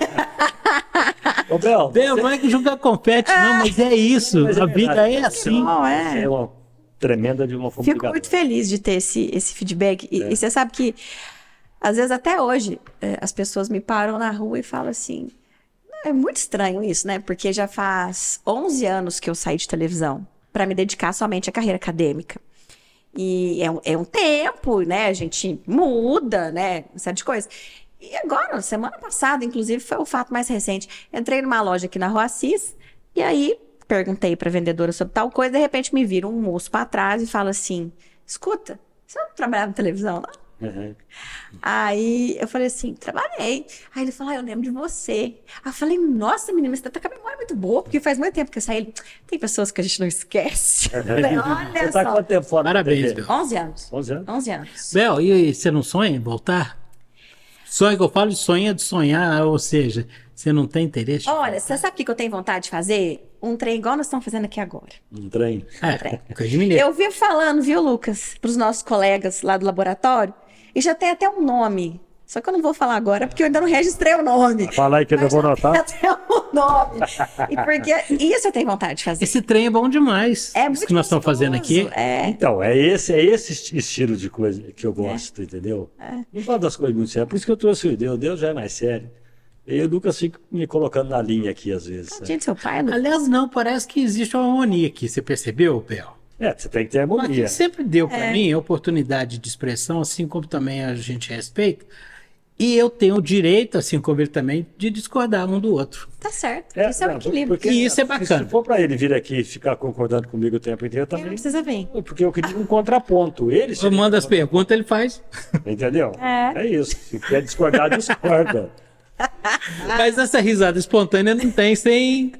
Speaker 3: Ô, Bel,
Speaker 2: Bel, não é que jogar confete, não, mas é isso.
Speaker 3: Mas
Speaker 2: A vida
Speaker 3: verdade.
Speaker 2: é assim.
Speaker 1: Não, é.
Speaker 3: É uma tremenda de uma forma.
Speaker 1: Fico muito feliz de ter esse feedback. E você sabe que, às vezes, até hoje, as pessoas me param na rua e falam assim... É muito estranho isso, né? Porque já faz 11 anos que eu saí de televisão para me dedicar somente à carreira acadêmica. E é um tempo, né? A gente muda, né? Uma série de coisas. E agora, semana passada, inclusive, foi o fato mais recente. Entrei numa loja aqui na Rua Assis e aí perguntei para a vendedora sobre tal coisa. De repente me vira um moço para trás e fala assim: escuta, você não trabalhava na televisão, não?
Speaker 3: Uhum.
Speaker 1: Aí eu falei assim, trabalhei. Aí ele falou, eu lembro de você. Aí eu falei, nossa, menina, você tá com a memória muito boa, porque faz muito tempo que eu saí. Ele, tem pessoas que a gente não esquece. Eu falei, olha
Speaker 3: Você tá
Speaker 1: só.
Speaker 3: quanto tempo fora da
Speaker 2: Parabéns,
Speaker 3: TV?
Speaker 2: Bel.
Speaker 1: 11 anos.
Speaker 3: 11 anos?
Speaker 1: 11 anos.
Speaker 2: Bel, e você não sonha em voltar? Sonha que eu falo de sonha de sonhar, ou seja, você não tem interesse?
Speaker 1: Olha, você sabe o que eu tenho vontade de fazer? Um trem igual nós estamos fazendo aqui agora.
Speaker 3: Um trem.
Speaker 2: Coisa de mineiro.
Speaker 1: Eu vivo falando, viu, Lucas, para os nossos colegas lá do laboratório, e já tem até um nome. Só que eu não vou falar agora, porque eu ainda não registrei o nome.
Speaker 3: Fala aí que eu
Speaker 1: Mas
Speaker 3: vou
Speaker 1: já
Speaker 3: anotar.
Speaker 1: tem até um nome. E porque isso eu tenho vontade de fazer.
Speaker 2: Esse trem é bom demais.
Speaker 1: É
Speaker 2: Isso
Speaker 1: muito
Speaker 2: que nós estamos fazendo aqui.
Speaker 1: gostoso, é.
Speaker 3: Então, é esse estilo de coisa que eu gosto, entendeu? Não falo das coisas muito sérias. Por isso que eu trouxe o Deus. Deus já é mais sério. E o Lucas fica me colocando na linha aqui, às vezes.
Speaker 1: Gente, seu pai, Lucas.
Speaker 2: Aliás, não, parece que existe uma harmonia aqui. Você percebeu, Bel?
Speaker 3: Você tem que ter
Speaker 2: Mas
Speaker 3: harmonia.
Speaker 2: ele sempre deu para mim a oportunidade de expressão, assim como também a gente respeita. E eu tenho o direito, assim como ele também, de discordar um do outro.
Speaker 1: Tá certo. Isso é um
Speaker 3: não,
Speaker 1: equilíbrio.
Speaker 3: porque
Speaker 2: E isso é bacana.
Speaker 3: Se for para ele vir aqui e ficar concordando comigo o tempo inteiro,
Speaker 1: Ele não
Speaker 3: também.
Speaker 1: precisa vir.
Speaker 3: Porque eu queria um contraponto. Ele
Speaker 2: Eu mando as perguntas, ele faz.
Speaker 3: Entendeu?
Speaker 1: É.
Speaker 3: É isso. Se quer discordar, discorda.
Speaker 2: Mas essa risada espontânea não tem sem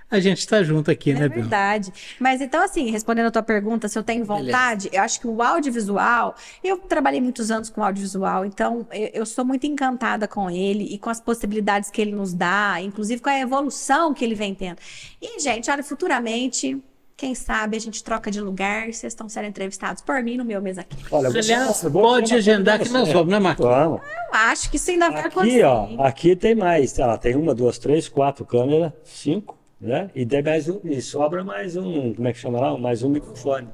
Speaker 2: a gente estar junto aqui, né,
Speaker 1: É
Speaker 2: Bel?
Speaker 1: verdade. Mas então, assim, respondendo a tua pergunta, se eu tenho vontade, eu acho que o audiovisual, eu trabalhei muitos anos com audiovisual, então eu sou muito encantada com ele e com as possibilidades que ele nos dá, inclusive com a evolução que ele vem tendo. E, gente, olha, futuramente, quem sabe a gente troca de lugar, vocês estão sendo entrevistados por mim no meu mês aqui.
Speaker 3: Olha,
Speaker 2: Aliás,
Speaker 3: eu vou
Speaker 2: pode
Speaker 3: falar uma
Speaker 2: agendar
Speaker 3: coisa
Speaker 2: que nós
Speaker 3: pra você.
Speaker 2: vamos, né, Marcos?
Speaker 3: Vamos.
Speaker 1: Eu acho que isso ainda vai
Speaker 3: Aqui,
Speaker 1: acontecer.
Speaker 3: ó,
Speaker 1: hein?
Speaker 3: aqui tem mais. Ela tem 1, 2, 3, 4 câmeras, 5, né? E tem mais e sobra mais um, como é que chama lá? Mais um microfone.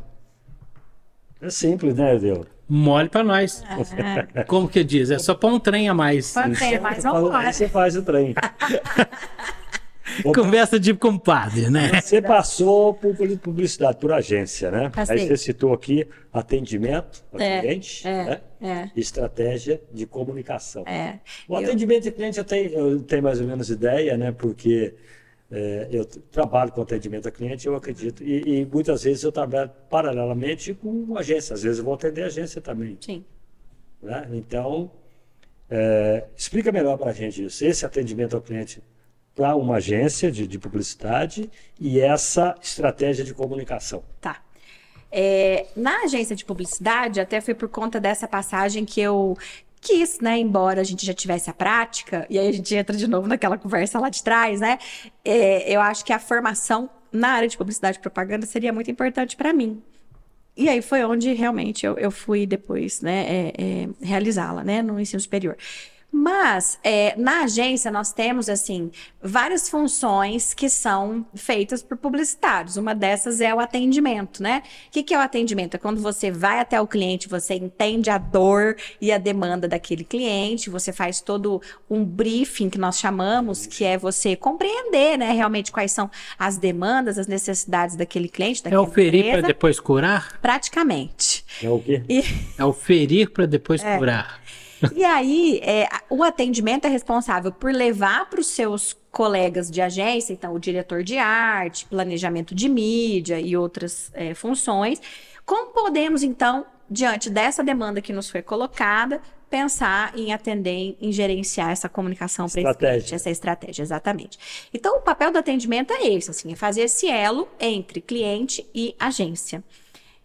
Speaker 3: É simples, né, Deus?
Speaker 2: Mole pra nós. Como que diz? É só pôr um trem a mais.
Speaker 1: Pode ser, mas vamos lá.
Speaker 3: Aí você faz o trem.
Speaker 2: Conversa de compadre, né?
Speaker 3: Você passou por publicidade, por agência, né?
Speaker 1: Passei.
Speaker 3: Aí você citou aqui atendimento ao
Speaker 1: É,
Speaker 3: cliente, né? Estratégia de comunicação. O atendimento ao cliente eu tenho mais ou menos ideia, né? Porque eu trabalho com atendimento ao cliente, eu acredito, e muitas vezes eu trabalho paralelamente com agência. Às vezes eu vou atender agência também.
Speaker 1: Sim.
Speaker 3: Né? Então, explica melhor para a gente isso. Esse atendimento ao cliente para uma agência de publicidade e essa estratégia de comunicação.
Speaker 1: Tá. Na agência de publicidade, até foi por conta dessa passagem que eu quis, né? Embora a gente já tivesse a prática, e aí a gente entra de novo naquela conversa lá de trás, né? Eu acho que a formação na área de publicidade e propaganda seria muito importante para mim. E aí foi onde realmente eu fui depois, né? Realizá-la, né? No ensino superior. Mas, na agência, nós temos, assim, várias funções que são feitas por publicitários. Uma dessas é o atendimento, né? O que é o atendimento? É quando você vai até o cliente, você entende a dor e a demanda daquele cliente, você faz todo um briefing, que nós chamamos, que é você compreender, né, realmente quais são as demandas, as necessidades daquele cliente,
Speaker 2: É
Speaker 1: daquela
Speaker 2: o ferir
Speaker 1: empresa.
Speaker 2: para depois curar?
Speaker 1: Praticamente.
Speaker 3: É o quê?
Speaker 2: É o ferir para depois curar.
Speaker 1: E aí, o atendimento é responsável por levar para os seus colegas de agência, então o diretor de arte, planejamento de mídia e outras funções, como podemos, então, diante dessa demanda que nos foi colocada, pensar em atender, em gerenciar essa comunicação para esse cliente, essa estratégia, exatamente. Então, o papel do atendimento é esse, assim, é fazer esse elo entre cliente e agência.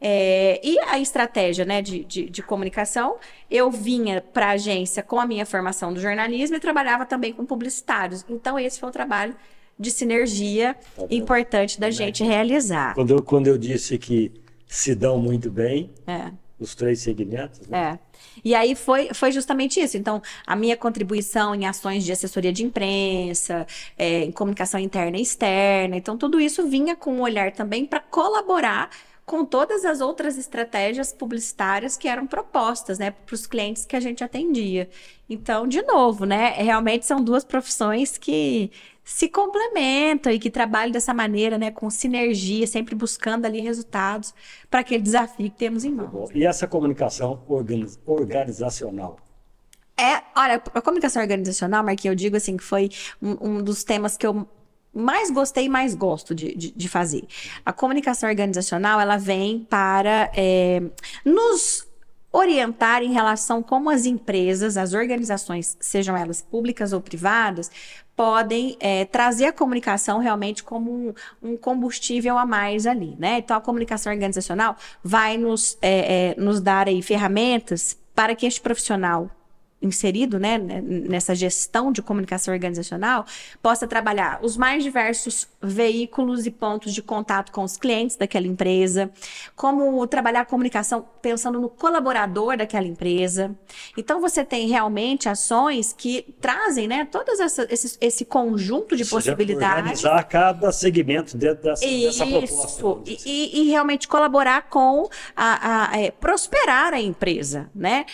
Speaker 1: E a estratégia, né, de comunicação, eu vinha para a agência com a minha formação do jornalismo e trabalhava também com publicitários. Então, esse foi um trabalho de sinergia importante da gente realizar.
Speaker 3: Quando eu disse que se dão muito bem, os 3 segmentos, né?
Speaker 1: E aí foi justamente isso. Então, a minha contribuição em ações de assessoria de imprensa, em comunicação interna e externa, então tudo isso vinha com um olhar também para colaborar com todas as outras estratégias publicitárias que eram propostas, né, para os clientes que a gente atendia. Então, de novo, né, realmente são 2 profissões que se complementam e que trabalham dessa maneira, né, com sinergia, sempre buscando ali resultados para aquele desafio que temos em mãos.
Speaker 3: E essa comunicação organizacional?
Speaker 1: Olha, a comunicação organizacional, Marquinhos, eu digo assim, que foi um dos temas que eu mais gostei e mais gosto de fazer. A comunicação organizacional, ela vem para nos orientar em relação a como as empresas, as organizações, sejam elas públicas ou privadas, podem trazer a comunicação realmente como um combustível a mais ali, né? Então, a comunicação organizacional vai nos dar aí ferramentas para que este profissional inserido, né, nessa gestão de comunicação organizacional, possa trabalhar os mais diversos veículos e pontos de contato com os clientes daquela empresa, como trabalhar a comunicação pensando no colaborador daquela empresa. Então, você tem realmente ações que trazem, né, todas esse conjunto de possibilidades.
Speaker 3: Organizar cada segmento dentro dessa proposta.
Speaker 1: E realmente colaborar com prosperar a empresa, né?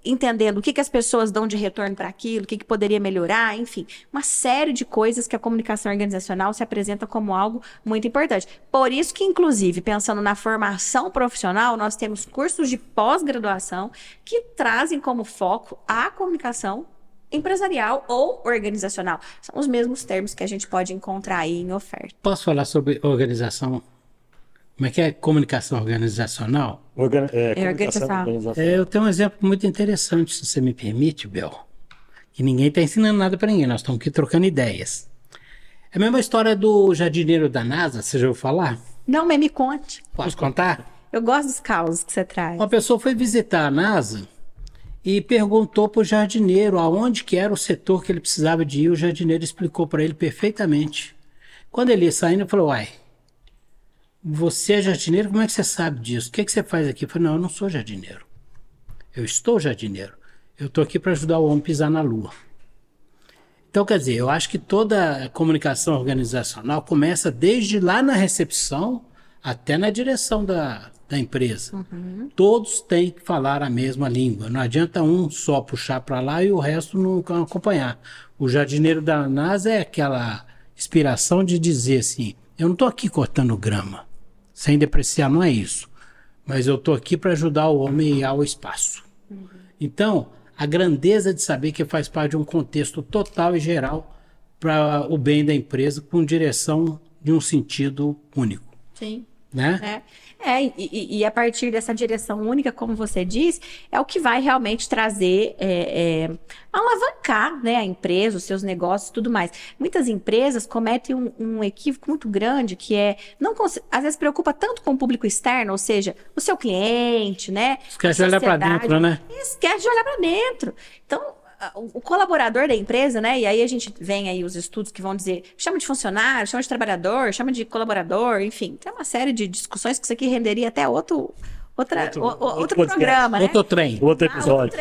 Speaker 1: Entendendo o que as pessoas dão de retorno para aquilo, o que poderia melhorar, enfim, uma série de coisas que a comunicação organizacional se apresenta como algo muito importante. Por isso que, inclusive, pensando na formação profissional, nós temos cursos de pós-graduação que trazem como foco a comunicação empresarial ou organizacional. São os mesmos termos que a gente pode encontrar aí em oferta.
Speaker 2: Posso falar sobre organização? Como é que é comunicação organizacional?
Speaker 3: Organizacional.
Speaker 2: Eu tenho um exemplo muito interessante, se você me permite, Bel. Que ninguém está ensinando nada para ninguém, nós estamos aqui trocando ideias. É a mesma história do jardineiro da NASA, você já ouviu falar?
Speaker 1: Não, mas me conte.
Speaker 2: Posso contar?
Speaker 1: Eu gosto dos causos que você traz.
Speaker 2: Uma pessoa foi visitar a NASA e perguntou para o jardineiro aonde que era o setor que ele precisava de ir. O jardineiro explicou para ele perfeitamente. Quando ele ia saindo, ele falou, uai, você é jardineiro? Como é que você sabe disso? O que você faz aqui? Eu falei, não, eu não sou jardineiro. Eu estou jardineiro. Eu estou aqui para ajudar o homem a pisar na lua. Então, quer dizer, eu acho que toda comunicação organizacional começa desde lá na recepção até na direção da empresa. Uhum. Todos têm que falar a mesma língua. Não adianta um só puxar para lá e o resto não acompanhar. O jardineiro da NASA é aquela inspiração de dizer assim, eu não estou aqui cortando grama. Sem depreciar, não é isso. Mas eu estou aqui para ajudar o homem a ir ao espaço. Uhum. Então, a grandeza de saber que faz parte de um contexto total e geral para o bem da empresa, com direção de um sentido único.
Speaker 1: Sim.
Speaker 2: Né?
Speaker 1: E a partir dessa direção única, como você diz, é o que vai realmente trazer, alavancar, né, a empresa, os seus negócios e tudo mais. Muitas empresas cometem um equívoco muito grande, que às vezes preocupa tanto com o público externo, ou seja, o seu cliente, né?
Speaker 2: Esquece de olhar para dentro, né?
Speaker 1: Esquece de olhar para dentro. Então, o colaborador da empresa, né? E aí a gente vem aí os estudos que vão dizer, chama de funcionário, chama de trabalhador, chama de colaborador, enfim, tem uma série de discussões que isso aqui renderia até outro programa, né?
Speaker 2: Outro trem.
Speaker 3: Outro episódio.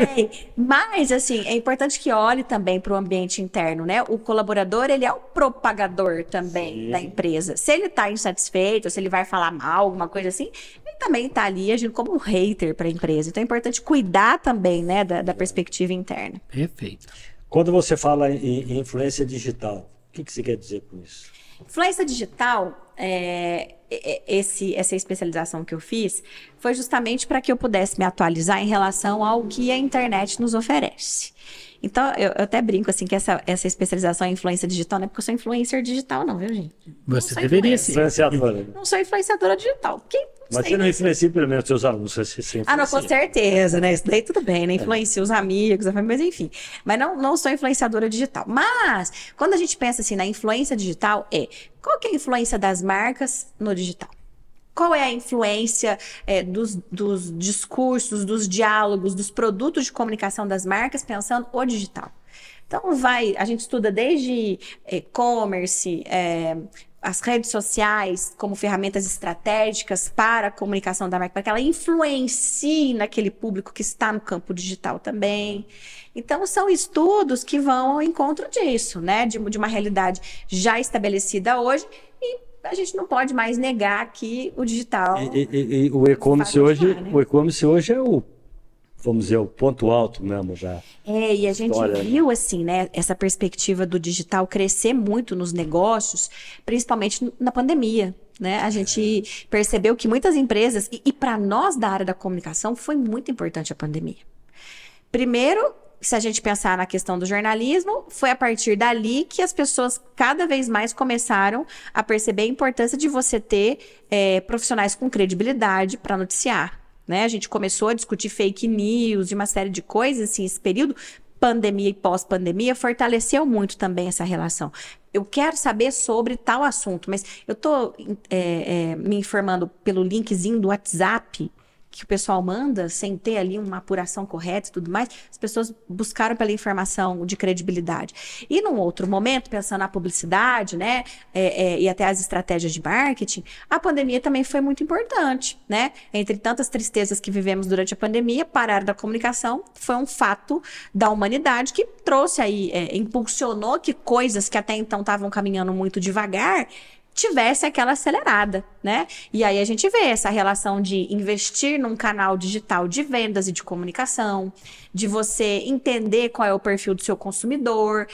Speaker 1: Mas, assim, é importante que olhe também para o ambiente interno, né? O colaborador, ele é o propagador também da empresa. Se ele está insatisfeito, se ele vai falar mal, alguma coisa assim, ele também está ali agindo como um hater para a empresa. Então, é importante cuidar também, né, da perspectiva interna.
Speaker 2: Perfeito.
Speaker 3: Quando você fala em influência digital, o que você quer dizer com isso?
Speaker 1: Influência digital, essa especialização que eu fiz, foi justamente para que eu pudesse me atualizar em relação ao que a internet nos oferece. Então, eu até brinco, assim, que essa especialização em influência digital não é porque eu sou influencer digital, não, viu, gente?
Speaker 2: Você deveria ser.
Speaker 3: Influenciadora.
Speaker 1: Não sou influenciadora digital.
Speaker 3: Mas você não influencia pelo menos seus alunos, você sempre.
Speaker 1: Ah, não, com certeza, né? Isso daí tudo bem, né? Influencia os amigos, a família, mas enfim. Mas não sou influenciadora digital. Mas, quando a gente pensa assim na influência digital, qual que é a influência das marcas no digital? Qual é a influência dos discursos, dos diálogos, dos produtos de comunicação das marcas pensando o digital? Então, a gente estuda desde e-commerce, as redes sociais como ferramentas estratégicas para a comunicação da marca, para que ela influencie naquele público que está no campo digital também. Então, são estudos que vão ao encontro disso, né? De uma realidade já estabelecida hoje e a gente não pode mais negar que o digital...
Speaker 3: E o e-commerce hoje é o, vamos dizer, o ponto alto mesmo já.
Speaker 1: E a gente viu, assim, né, essa perspectiva do digital crescer muito nos negócios, principalmente na pandemia, né? A gente percebeu que muitas empresas, e para nós da área da comunicação, foi muito importante a pandemia. Primeiro, se a gente pensar na questão do jornalismo, foi a partir dali que as pessoas cada vez mais começaram a perceber a importância de você ter profissionais com credibilidade para noticiar, né? A gente começou a discutir fake news e uma série de coisas, assim, esse período, pandemia e pós-pandemia, fortaleceu muito também essa relação. Eu quero saber sobre tal assunto, mas eu estou me informando pelo linkzinho do WhatsApp, que o pessoal manda, sem ter ali uma apuração correta e tudo mais, as pessoas buscaram pela informação de credibilidade. E num outro momento, pensando na publicidade, né, e até as estratégias de marketing, a pandemia também foi muito importante, né? Entre tantas tristezas que vivemos durante a pandemia, para a área da comunicação, foi um fato da humanidade que trouxe aí, impulsionou que coisas que até então estavam caminhando muito devagar, tivesse aquela acelerada, né? E aí a gente vê essa relação de investir num canal digital de vendas e de comunicação, de você entender qual é o perfil do seu consumidor,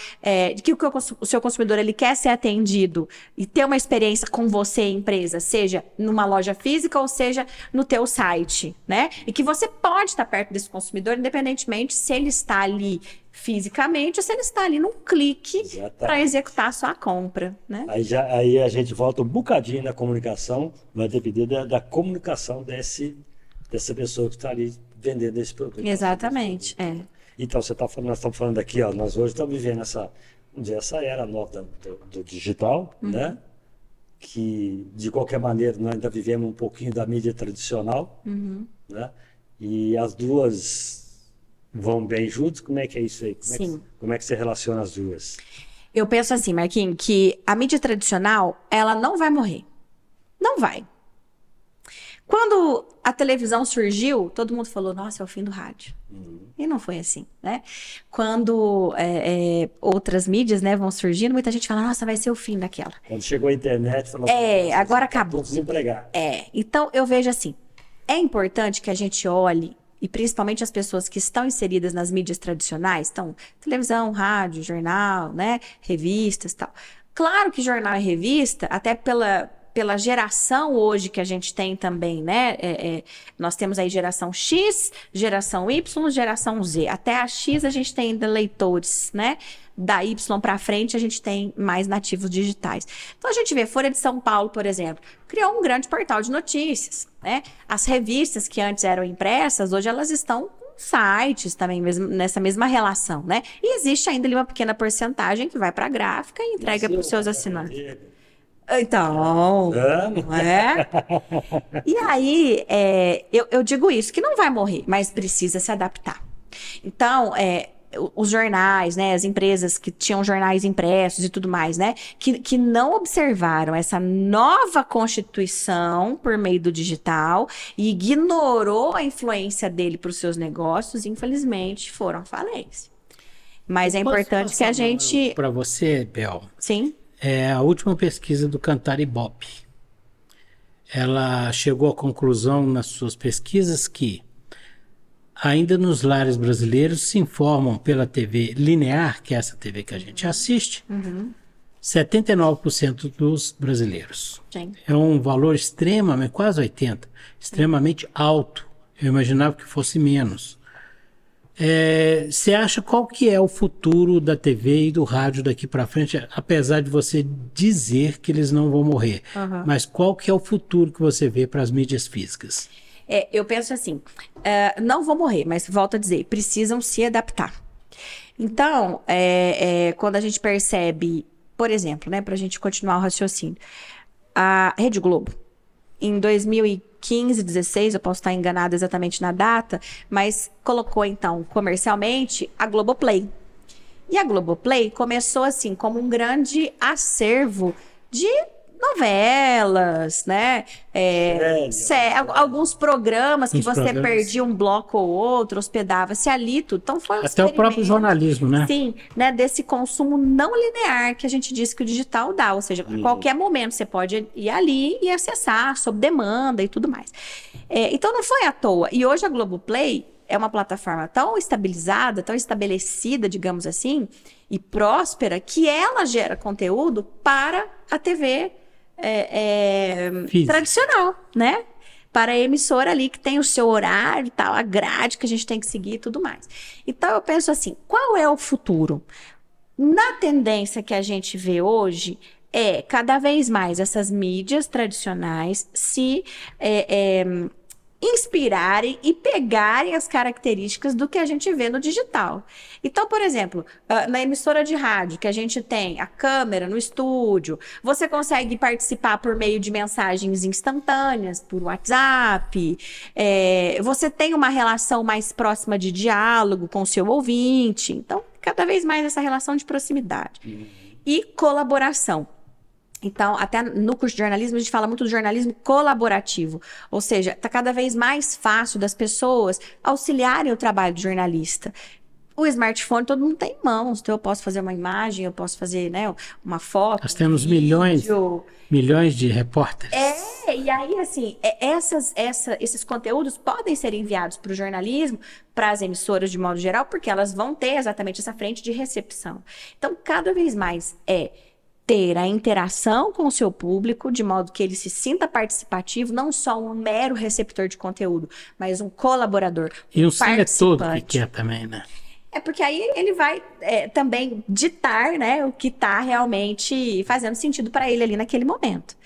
Speaker 1: de que o seu consumidor ele quer ser atendido e ter uma experiência com você, empresa, seja numa loja física ou seja no teu site, né? E que você pode estar perto desse consumidor, independentemente se ele está ali fisicamente ou se ele está ali num clique para executar a sua compra, né?
Speaker 3: Aí a gente volta um bocadinho na comunicação, vai depender da comunicação dessa pessoa que está ali vendendo esse produto.
Speaker 1: Exatamente,
Speaker 3: Então, nós estamos falando aqui, nós hoje estamos vivendo essa era nova do digital, né? Que, de qualquer maneira, nós ainda vivemos um pouquinho da mídia tradicional, né? E as duas vão bem juntos? Como é que é isso aí? Como é que você relaciona as duas?
Speaker 1: Eu penso assim, Marquinhos, que a mídia tradicional, ela não vai morrer. Não vai. Quando a televisão surgiu, todo mundo falou, nossa, é o fim do rádio. E não foi assim, né? Quando outras mídias, né, vão surgindo, muita gente fala, nossa, vai ser o fim daquela.
Speaker 3: Quando chegou a internet, falou,
Speaker 1: agora acabou.
Speaker 3: Desempregar.
Speaker 1: Então eu vejo assim, é importante que a gente olhe, e principalmente as pessoas que estão inseridas nas mídias tradicionais, então, televisão, rádio, jornal, né, revistas e tal. Claro que jornal e revista, até pela geração hoje que a gente tem também, né, nós temos aí geração X, geração Y, geração Z. Até a X a gente tem ainda leitores, né? Da Y para frente a gente tem mais nativos digitais. Então a gente vê Folha de São Paulo, por exemplo, criou um grande portal de notícias, né? As revistas que antes eram impressas, hoje elas estão com sites também mesmo, nessa mesma relação, né? E existe ainda ali uma pequena porcentagem que vai para a gráfica e entrega para os seus assinantes. Então, não é? E aí, eu digo isso, que não vai morrer, mas precisa se adaptar. Então, os jornais, né, as empresas que tinham jornais impressos e tudo mais, né, que não observaram essa nova constituição por meio do digital e ignorou a influência dele para os seus negócios, infelizmente foram à falência. Mas é importante que a gente...
Speaker 2: Para você, Bel.
Speaker 1: Sim.
Speaker 2: A última pesquisa do Cantar Ibope. Ela chegou à conclusão nas suas pesquisas que ainda nos lares brasileiros se informam pela TV linear, que é essa TV que a gente assiste, 79% dos brasileiros.
Speaker 1: Sim.
Speaker 2: É um valor extremamente, quase 80%, extremamente alto. Eu imaginava que fosse menos. Você acha qual que é o futuro da TV e do rádio daqui para frente, apesar de você dizer que eles não vão morrer, mas qual que é o futuro que você vê para as mídias físicas?
Speaker 1: Eu penso assim, não vão morrer, mas volto a dizer, precisam se adaptar. Então, quando a gente percebe, por exemplo, né, para a gente continuar o raciocínio, a Rede Globo, em 2015, 16, eu posso estar enganada exatamente na data, mas colocou então comercialmente a Globoplay. E a Globoplay começou assim como um grande acervo de novelas, né? Alguns programas que você perdia um bloco ou outro, hospedava-se ali, tudo. Então foi um
Speaker 2: até o próprio jornalismo, né?
Speaker 1: Sim, né? Desse consumo não linear que a gente disse que o digital dá. Ou seja, a qualquer momento você pode ir ali e acessar sob demanda e tudo mais. Então não foi à toa. E hoje a Globoplay é uma plataforma tão estabilizada, tão estabelecida, digamos assim, e próspera, que ela gera conteúdo para a TV tradicional, né? Para a emissora ali que tem o seu horário e tal, a grade que a gente tem que seguir e tudo mais. Então eu penso assim, qual é o futuro? Na tendência que a gente vê hoje, cada vez mais essas mídias tradicionais se inspirarem e pegarem as características do que a gente vê no digital. Então, por exemplo, na emissora de rádio, que a gente tem a câmera no estúdio, você consegue participar por meio de mensagens instantâneas, por WhatsApp, você tem uma relação mais próxima de diálogo com o seu ouvinte. Então, cada vez mais essa relação de proximidade. E colaboração. Então, até no curso de jornalismo, a gente fala muito do jornalismo colaborativo. Ou seja, está cada vez mais fácil das pessoas auxiliarem o trabalho do jornalista. O smartphone todo mundo tem em mãos. Então, eu posso fazer uma imagem, eu posso fazer, né, uma foto.
Speaker 2: Nós temos milhões de repórteres.
Speaker 1: E aí, assim, esses conteúdos podem ser enviados para o jornalismo, para as emissoras de modo geral, porque elas vão ter exatamente essa frente de recepção. Então, cada vez mais ter a interação com o seu público, de modo que ele se sinta participativo, não só um mero receptor de conteúdo, mas um colaborador,
Speaker 2: e um seletor que quer também, né?
Speaker 1: Porque aí ele vai também ditar, né, o que está realmente fazendo sentido para ele ali naquele momento.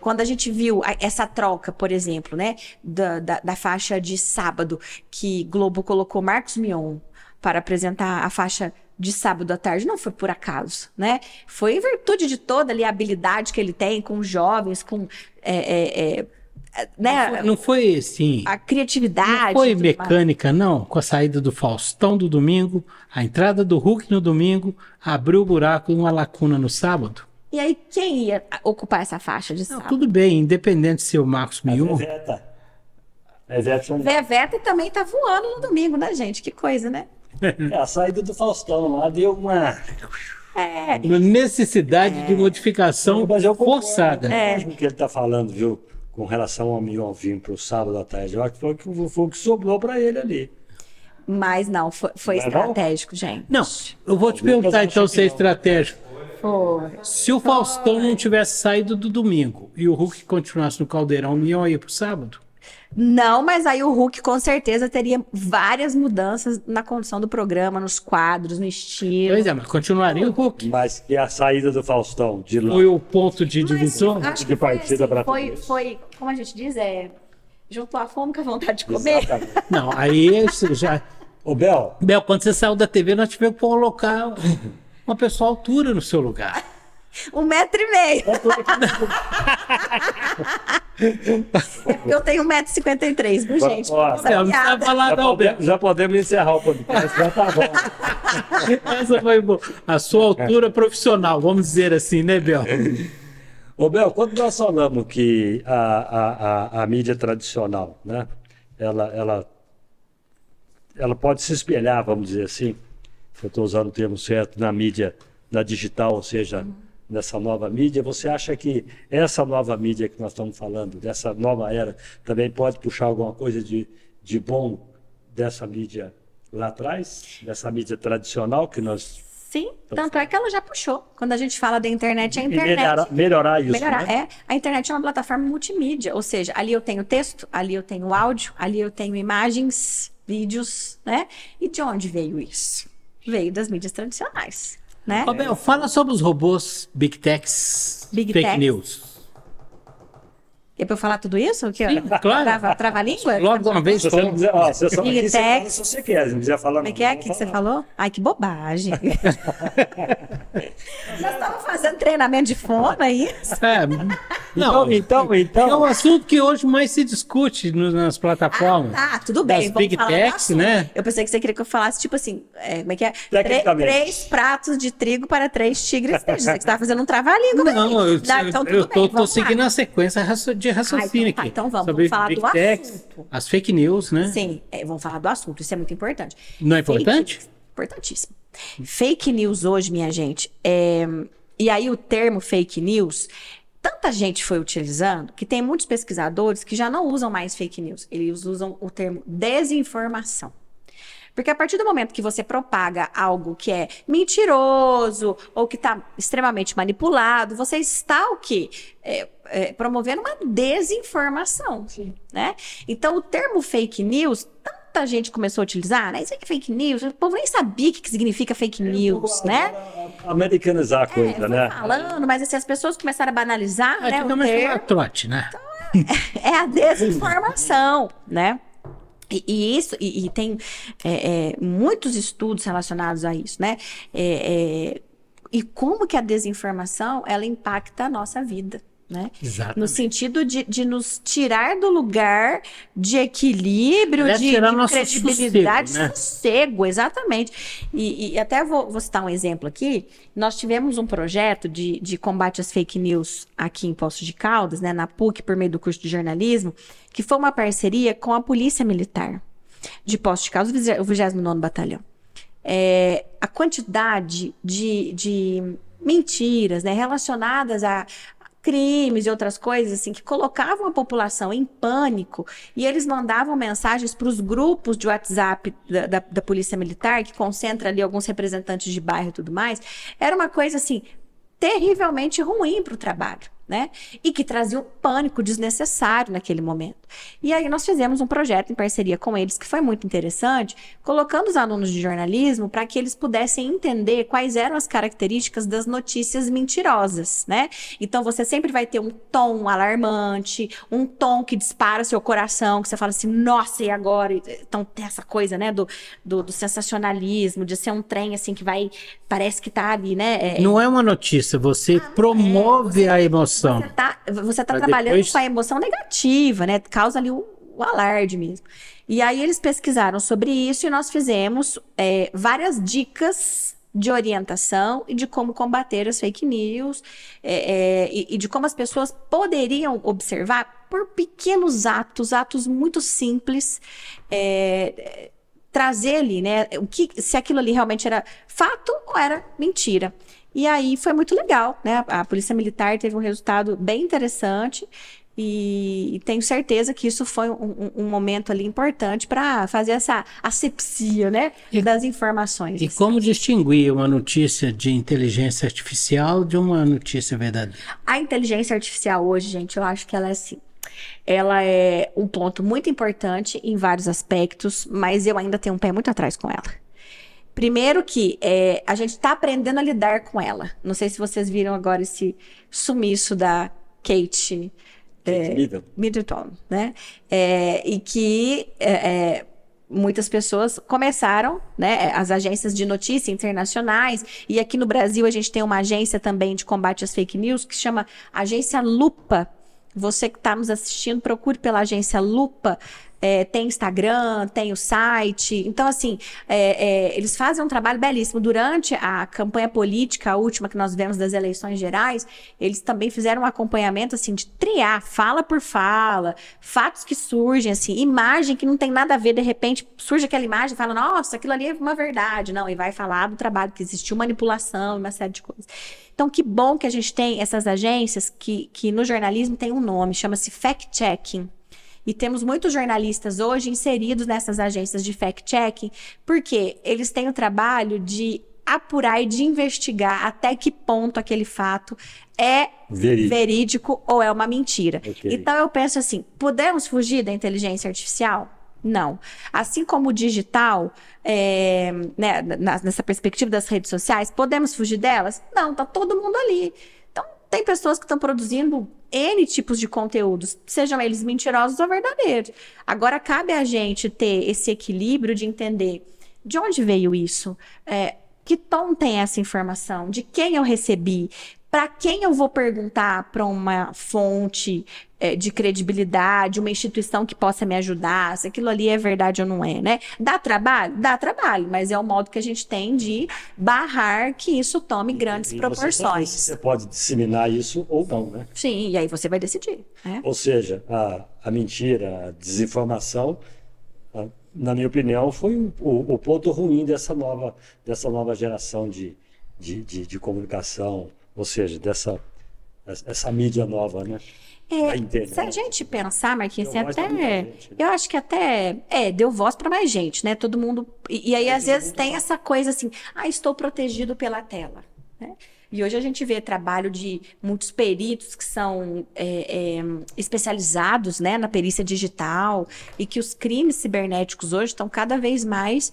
Speaker 1: Quando a gente viu essa troca, por exemplo, né, da faixa de sábado, que Globo colocou Marcos Mion para apresentar a faixa de sábado à tarde, não foi por acaso, né? Foi em virtude de toda ali a habilidade que ele tem com os jovens, com né?
Speaker 2: Não foi assim.
Speaker 1: A criatividade.
Speaker 2: Não foi mecânica, não. Com a saída do Faustão do domingo, a entrada do Hulk no domingo, abriu o buraco e uma lacuna no sábado.
Speaker 1: E aí, quem ia ocupar essa faixa de sábado?
Speaker 2: Tudo bem, independente se o Marcos Mion.
Speaker 1: Veveta também tá voando no domingo, né, gente? Que coisa, né?
Speaker 3: A saída do Faustão lá deu uma
Speaker 2: necessidade de modificação forçada.
Speaker 3: O que ele está falando, viu, com relação ao Mion vir para o sábado à tarde, eu acho que foi o que sobrou para ele ali.
Speaker 1: Mas não, foi estratégico, gente.
Speaker 2: Não, eu vou te perguntar então se é estratégico.
Speaker 1: Foi.
Speaker 2: Se o Faustão não tivesse saído do domingo e o Hulk continuasse no Caldeirão, o Mion ia para o sábado?
Speaker 1: Não, mas aí o Hulk com certeza teria várias mudanças na condução do programa, nos quadros, no estilo.
Speaker 2: Pois mas continuaria o Hulk.
Speaker 3: Mas e a saída do Faustão de lá?
Speaker 2: Foi o ponto de divisão?
Speaker 1: Acho que foi, como a gente diz, juntou a fome com a vontade de comer.
Speaker 3: Exatamente.
Speaker 2: Não, aí já...
Speaker 3: Ô, Bel,
Speaker 2: quando você saiu da TV, nós tivemos que colocar uma pessoa à altura no seu lugar.
Speaker 1: 1,5 metro. Eu tenho 1,53 m, viu, gente?
Speaker 3: Já podemos encerrar o podcast, já tá bom.
Speaker 2: Essa foi boa. A sua altura profissional, vamos dizer assim, né, Bel?
Speaker 3: Ô, Bel, quando nós falamos que a mídia tradicional, né, ela pode se espelhar, vamos dizer assim, eu estou usando o termo certo, na mídia, na digital, ou seja, nessa nova mídia, você acha que essa nova mídia que nós estamos falando, dessa nova era, também pode puxar alguma coisa de bom dessa mídia lá atrás, dessa mídia tradicional que nós...
Speaker 1: Sim, tanto é que ela já puxou. Quando a gente fala da internet, a internet...
Speaker 3: Melhorar isso, né?
Speaker 1: A internet é uma plataforma multimídia, ou seja, ali eu tenho texto, ali eu tenho áudio, ali eu tenho imagens, vídeos, né? E de onde veio isso? Veio das mídias tradicionais, né?
Speaker 2: Abel, fala sobre os robôs Big Techs,
Speaker 1: Big
Speaker 2: fake
Speaker 1: Tech.
Speaker 2: news.
Speaker 1: É pra eu falar tudo isso? Que,
Speaker 2: Sim, claro.
Speaker 1: Trava a língua?
Speaker 2: Logo de uma vez,
Speaker 3: Se você não quiser, ó, você só
Speaker 1: Big
Speaker 3: aqui você
Speaker 1: Tech.
Speaker 3: fala se você quer, se não quiser falar...
Speaker 1: Como é que é? O que você falou? Ai, que bobagem. Nós estamos fazendo treinamento de fono aí.
Speaker 2: Não,
Speaker 3: Então...
Speaker 2: é um assunto que hoje mais se discute nas plataformas.
Speaker 1: Tudo bem.
Speaker 2: Das Big
Speaker 1: falar do
Speaker 2: Techs,
Speaker 1: assunto.
Speaker 2: né?
Speaker 1: Eu pensei que você queria que eu falasse, tipo assim, como é que é?
Speaker 3: Tecnicamente.
Speaker 1: 3 pratos de trigo para 3 tigres. Você estava fazendo um trava-língua.
Speaker 2: Não,
Speaker 1: Então, tudo
Speaker 2: eu
Speaker 1: bem,
Speaker 2: tô
Speaker 1: vamos
Speaker 2: seguindo
Speaker 1: lá.
Speaker 2: a sequência de raciocínio
Speaker 1: então tá,
Speaker 2: aqui.
Speaker 1: então vamos
Speaker 2: sobre
Speaker 1: falar
Speaker 2: Big
Speaker 1: do
Speaker 2: Techs,
Speaker 1: assunto.
Speaker 2: as fake news, né?
Speaker 1: Sim, vamos falar do assunto, isso é muito importante.
Speaker 2: Não é importante?
Speaker 1: Importantíssimo. Fake news hoje, minha gente, e aí o termo fake news, tanta gente foi utilizando que tem muitos pesquisadores que já não usam mais fake news, eles usam o termo desinformação. Porque a partir do momento que você propaga algo que é mentiroso ou que está extremamente manipulado, você está o quê? Promovendo uma desinformação, né? Então, o termo fake news, tanta gente começou a utilizar, né? Isso aqui é fake news, o povo nem sabia o que significa fake news, né?
Speaker 3: Americanizar a coisa, né?
Speaker 1: Falando, mas assim, as pessoas começaram a banalizar, né? O termo.
Speaker 2: Trote, né?
Speaker 1: É a desinformação, né? E tem muitos estudos relacionados a isso, né? E como que a desinformação, ela impacta a nossa vida, né?
Speaker 2: Exatamente.
Speaker 1: No sentido de nos tirar do lugar de equilíbrio, de credibilidade, sossego, exatamente. E até vou citar um exemplo aqui. Nós tivemos um projeto de combate às fake news aqui em Poços de Caldas, né, na PUC, por meio do curso de jornalismo, que foi uma parceria com a Polícia Militar de Poços de Caldas, o 29º Batalhão. A quantidade de mentiras, né, relacionadas a crimes e outras coisas assim, que colocavam a população em pânico, e eles mandavam mensagens para os grupos de WhatsApp da Polícia Militar, que concentra ali alguns representantes de bairro e tudo mais, era uma coisa assim, terrivelmente ruim para o trabalho, né? E que trazia um pânico desnecessário naquele momento. E aí nós fizemos um projeto em parceria com eles, que foi muito interessante, colocando os alunos de jornalismo para que eles pudessem entender quais eram as características das notícias mentirosas, né? Então você sempre vai ter um tom alarmante, um tom que dispara seu coração, que você fala assim, nossa, e agora? Então tem essa coisa, né, do sensacionalismo, de ser um trem assim que vai, parece que tá ali, né?
Speaker 2: Não é uma notícia, você promove a emoção.
Speaker 1: Você tá trabalhando com a emoção negativa, né? Causa ali o alarde mesmo. E aí eles pesquisaram sobre isso e nós fizemos várias dicas de orientação e de como combater as fake news e de como as pessoas poderiam observar por pequenos atos muito simples, trazer ali, né? Se aquilo ali realmente era fato ou era mentira. E aí foi muito legal, né? A Polícia Militar teve um resultado bem interessante e tenho certeza que isso foi um momento ali importante para fazer essa asepsia, né, das informações.
Speaker 2: E
Speaker 1: assim.
Speaker 2: como distinguir uma notícia de inteligência artificial de uma notícia verdadeira?
Speaker 1: A inteligência artificial hoje, gente, eu acho que ela é assim. Ela é um ponto muito importante em vários aspectos, mas eu ainda tenho um pé muito atrás com ela. Primeiro que a gente está aprendendo a lidar com ela. Não sei se vocês viram agora esse sumiço da Kate Middleton, né? E que muitas pessoas começaram, né? As agências de notícia internacionais, e aqui no Brasil a gente tem uma agência também de combate às fake news que chama Agência Lupa. Você que está nos assistindo, procure pela Agência Lupa. Tem Instagram, tem o site. Então, assim, eles fazem um trabalho belíssimo. Durante a campanha política, a última que nós vemos das eleições gerais, eles também fizeram um acompanhamento, assim, de triar fala por fala, fatos que surgem, assim, imagem que não tem nada a ver, de repente surge aquela imagem e fala, nossa, aquilo ali é uma verdade. Não, e vai falar do trabalho que existiu manipulação e uma série de coisas. Então, que bom que a gente tem essas agências que no jornalismo tem um nome, chama-se fact-checking. E temos muitos jornalistas hoje inseridos nessas agências de fact-checking, porque eles têm o trabalho de apurar e de investigar até que ponto aquele fato é verídico ou é uma mentira. Okay. Então eu penso assim, podemos fugir da inteligência artificial? Não. Assim como o digital, né, nessa perspectiva das redes sociais, podemos fugir delas? Não, tá todo mundo ali. Então, tem pessoas que estão produzindo N tipos de conteúdos, sejam eles mentirosos ou verdadeiros. Agora, cabe a gente ter esse equilíbrio de entender de onde veio isso, que tom tem essa informação, de quem eu recebi, para quem eu vou perguntar para uma fonte de credibilidade, uma instituição que possa me ajudar, se aquilo ali é verdade ou não é, né? Dá trabalho? Dá trabalho, mas é o modo que a gente tem de barrar que isso tome grandes proporções.
Speaker 3: Você pode disseminar isso ou não, né?
Speaker 1: Sim, e aí você vai decidir, né?
Speaker 3: Ou seja, a mentira, a desinformação, na minha opinião, foi o ponto ruim dessa nova geração de comunicação, ou seja, essa mídia nova, né?
Speaker 1: Se a gente pensar, Marquinhos, eu acho que até deu voz para mais gente, né? Todo mundo. E aí, às vezes, tem essa coisa assim, estou protegido pela tela, né? E hoje a gente vê trabalho de muitos peritos que são especializados, né, na perícia digital, e que os crimes cibernéticos hoje estão cada vez mais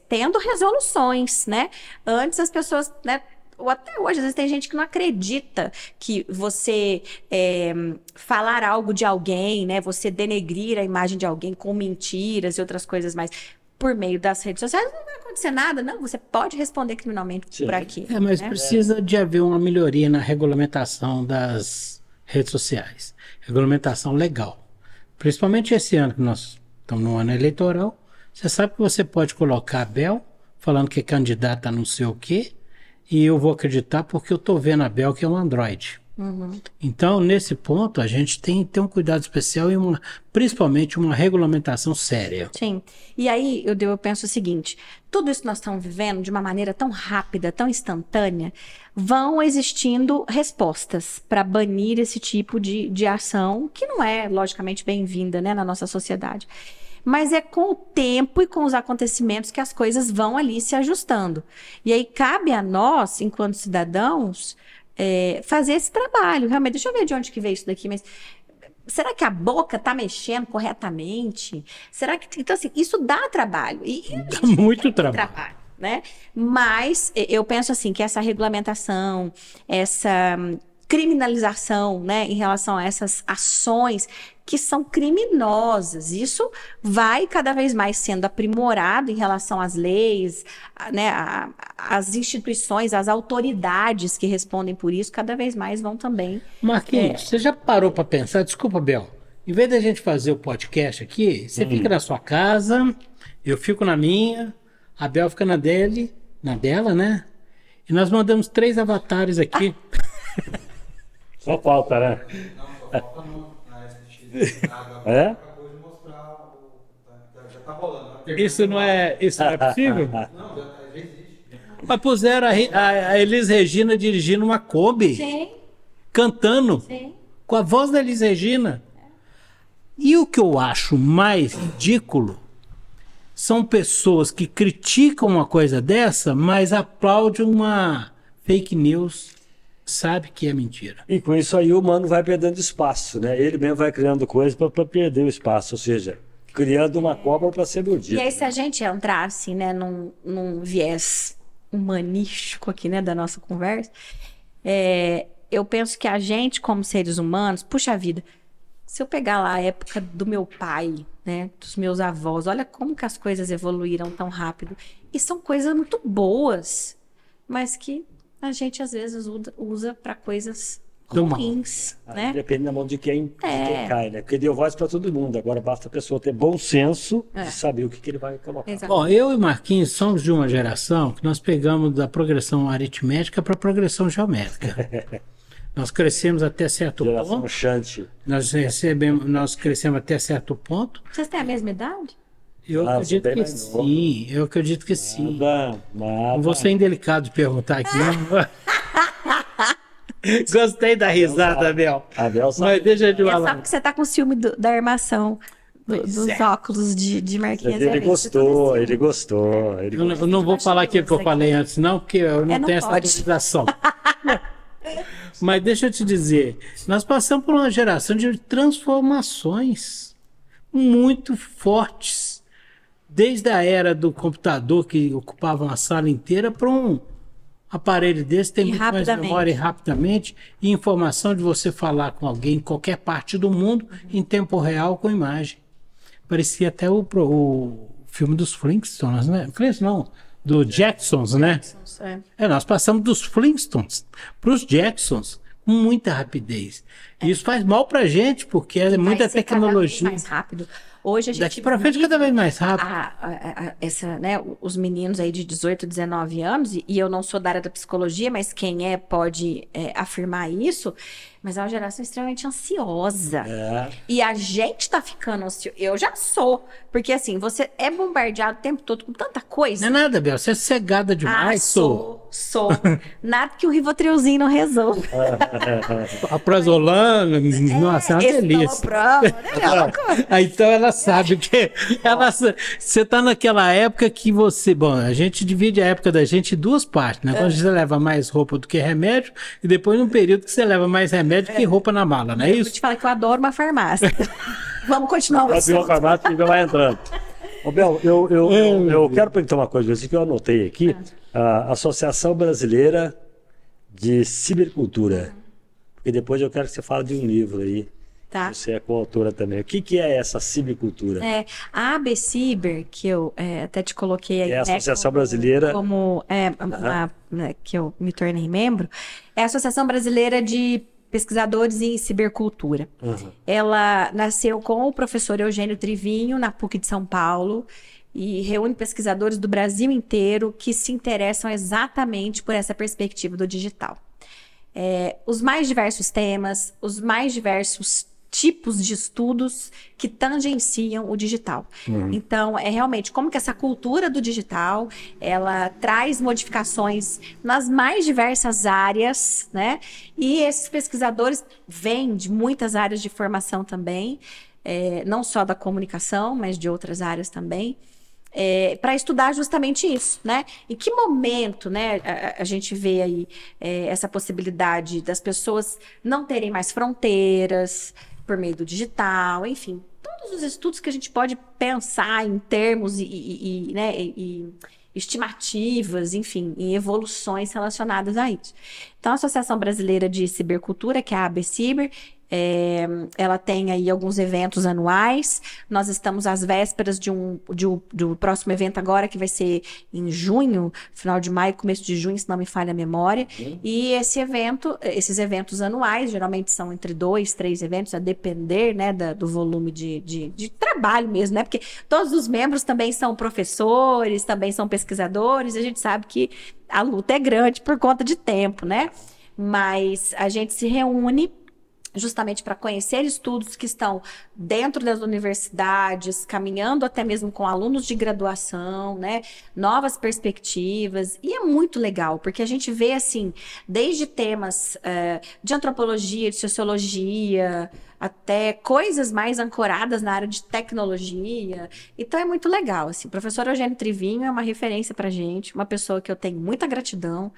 Speaker 1: tendo resoluções, né? Antes as pessoas, né, ou até hoje, às vezes tem gente que não acredita que você falar algo de alguém, né, você denegrir a imagem de alguém com mentiras e outras coisas mais por meio das redes sociais, não vai acontecer nada, não, você pode responder criminalmente por aqui.
Speaker 2: Mas
Speaker 1: né?
Speaker 2: precisa de haver uma melhoria na regulamentação das redes sociais, regulamentação legal. Principalmente esse ano que nós estamos no ano eleitoral, você sabe que você pode colocar a Bel falando que é candidata a não sei o quê, e eu vou acreditar porque eu estou vendo a Bel que é um Android. Então, nesse ponto, a gente tem que ter um cuidado especial e principalmente uma regulamentação séria.
Speaker 1: Sim. E aí, eu penso o seguinte, tudo isso que nós estamos vivendo de uma maneira tão rápida, tão instantânea, vão existindo respostas para banir esse tipo de ação, que não é, logicamente, bem-vinda, né, na nossa sociedade. Mas é com o tempo e com os acontecimentos que as coisas vão ali se ajustando. E aí cabe a nós, enquanto cidadãos, fazer esse trabalho. Realmente, deixa eu ver de onde que veio isso daqui, mas será que a boca está mexendo corretamente? Será que... Então, assim, isso dá trabalho.
Speaker 2: Dá muito trabalho.
Speaker 1: Né? Mas eu penso assim, que essa regulamentação, essa criminalização, né, em relação a essas ações que são criminosas. Isso vai cada vez mais sendo aprimorado em relação às leis, né, às instituições, às autoridades que respondem por isso, cada vez mais vão também...
Speaker 2: Marquinhos, você já parou para pensar? Desculpa, Bel. Em vez da gente fazer o podcast aqui, você fica na sua casa, eu fico na minha, a Bel fica na dela, né? E nós mandamos 3 avatares aqui.
Speaker 3: Só falta, né?
Speaker 4: Não, só falta não. Acabou de mostrar, já tá rolando.
Speaker 2: Isso não é possível?
Speaker 4: Não, já existe.
Speaker 2: Mas puseram a Elis Regina dirigindo uma Kombi,
Speaker 1: Sim.
Speaker 2: cantando,
Speaker 1: Sim.
Speaker 2: com a voz da Elis Regina. E o que eu acho mais ridículo são pessoas que criticam uma coisa dessa, mas aplaudem uma fake news, sabe que é mentira.
Speaker 3: E com isso aí o humano vai perdendo espaço, né? Ele mesmo vai criando coisas para perder o espaço, ou seja, criando uma cobra para ser mordida.
Speaker 1: E aí, se a gente entrar assim, né, num viés humanístico aqui, né, da nossa conversa, eu penso que a gente, como seres humanos, puxa vida, se eu pegar lá a época do meu pai, né, dos meus avós, olha como que as coisas evoluíram tão rápido. E são coisas muito boas, mas que a gente às vezes usa para coisas ruins, né?
Speaker 3: Depende da mão de quem cai, né? Porque deu voz para todo mundo. Agora basta a pessoa ter bom senso de saber o que ele vai colocar.
Speaker 1: Exato.
Speaker 2: Bom, eu e Marquinhos somos de uma geração que nós pegamos da progressão aritmética para a progressão geométrica. Nós crescemos até certo
Speaker 3: Geração
Speaker 2: ponto.
Speaker 3: Shanti.
Speaker 2: Nós crescemos até certo ponto.
Speaker 1: Vocês têm a mesma idade?
Speaker 2: Eu acredito que sim. Eu acredito que sim. Não vou ser indelicado de perguntar aqui, não. Gostei da risada, Bel.
Speaker 3: A Bel sabe.
Speaker 2: Mas deixa eu te falar.
Speaker 1: Sabe que você tá com ciúme da armação dos óculos de Marquinhos.
Speaker 3: Ele gostou, ele gostou.
Speaker 2: Eu não vou falar aquilo que eu falei antes, não, porque eu não tenho essa autorização. Mas deixa eu te dizer, nós passamos por uma geração de transformações. muito fortes, desde a era do computador, que ocupava uma sala inteira, para um aparelho desse, tem muito mais memória e rapidamente, e informação de você falar com alguém em qualquer parte do mundo, em tempo real, com imagem. Parecia até o filme dos Flintstones, né? Flintstones não, do Jacksons, né? Nós passamos dos Flintstones para os Jacksons com muita rapidez. E isso faz mal para a gente, porque é muita tecnologia.
Speaker 1: Mais rápido. Hoje a gente
Speaker 2: daqui para frente cada vez mais rápido.
Speaker 1: Os meninos aí de 18, 19 anos, e eu não sou da área da psicologia, mas quem pode afirmar isso, mas é uma geração extremamente ansiosa. E a gente tá ficando ansioso. Eu já sou. Porque assim, você é bombardeado o tempo todo com tanta coisa.
Speaker 2: Não é nada, Bel. Você é cegada demais.
Speaker 1: Sou. Nada que o Rivotrilzinho não resolva.
Speaker 2: A prazolana, nossa, é uma delícia. Então ela sabe que você tá naquela época que você... Bom, a gente divide a época da gente em duas partes, né? Quando você leva mais roupa do que remédio, e depois num período que você leva mais remédio que roupa na mala, não é isso?
Speaker 1: Eu vou te falar que eu adoro uma farmácia. Vamos continuar.
Speaker 3: Pode ir uma farmácia e vai entrando. Ô, Bel, eu quero perguntar uma coisa que eu anotei aqui. A Associação Brasileira de Cibercultura. Porque depois eu quero que você fale de um livro aí.
Speaker 1: Tá.
Speaker 3: Você é coautora também. O que é essa cibercultura?
Speaker 1: A ABCiber, que eu até te coloquei aí,
Speaker 3: é a Associação Brasileira...
Speaker 1: que eu me tornei membro, é a Associação Brasileira de Pesquisadores em Cibercultura. Ela nasceu com o professor Eugênio Trivinho, na PUC de São Paulo, e reúne pesquisadores do Brasil inteiro que se interessam exatamente por essa perspectiva do digital. Os mais diversos temas, os mais diversos tipos de estudos que tangenciam o digital. Então, realmente como que essa cultura do digital, ela traz modificações nas mais diversas áreas, né? E esses pesquisadores vêm de muitas áreas de formação também, não só da comunicação, mas de outras áreas também. Para estudar justamente isso, né? Em que momento, né, a gente vê aí essa possibilidade das pessoas não terem mais fronteiras por meio do digital, enfim, todos os estudos que a gente pode pensar em termos e estimativas, enfim, em evoluções relacionadas a isso. Então, a Associação Brasileira de Cibercultura, que é a ABCiber, ela tem aí alguns eventos anuais. Nós estamos às vésperas do próximo evento agora, que vai ser em junho, final de maio, começo de junho, se não me falha a memória. E esses eventos anuais, geralmente são entre 2, 3 eventos, a depender, né, do volume de trabalho mesmo, né? Porque todos os membros também são professores, também são pesquisadores, e a gente sabe que a luta é grande por conta de tempo, né? Mas a gente se reúne justamente para conhecer estudos que estão dentro das universidades, caminhando até mesmo com alunos de graduação, né? Novas perspectivas. E é muito legal, porque a gente vê, assim, desde temas de antropologia, de sociologia, até coisas mais ancoradas na área de tecnologia. Então é muito legal, assim. O professor Eugênio Trivinho é uma referência para a gente, uma pessoa que eu tenho muita gratidão.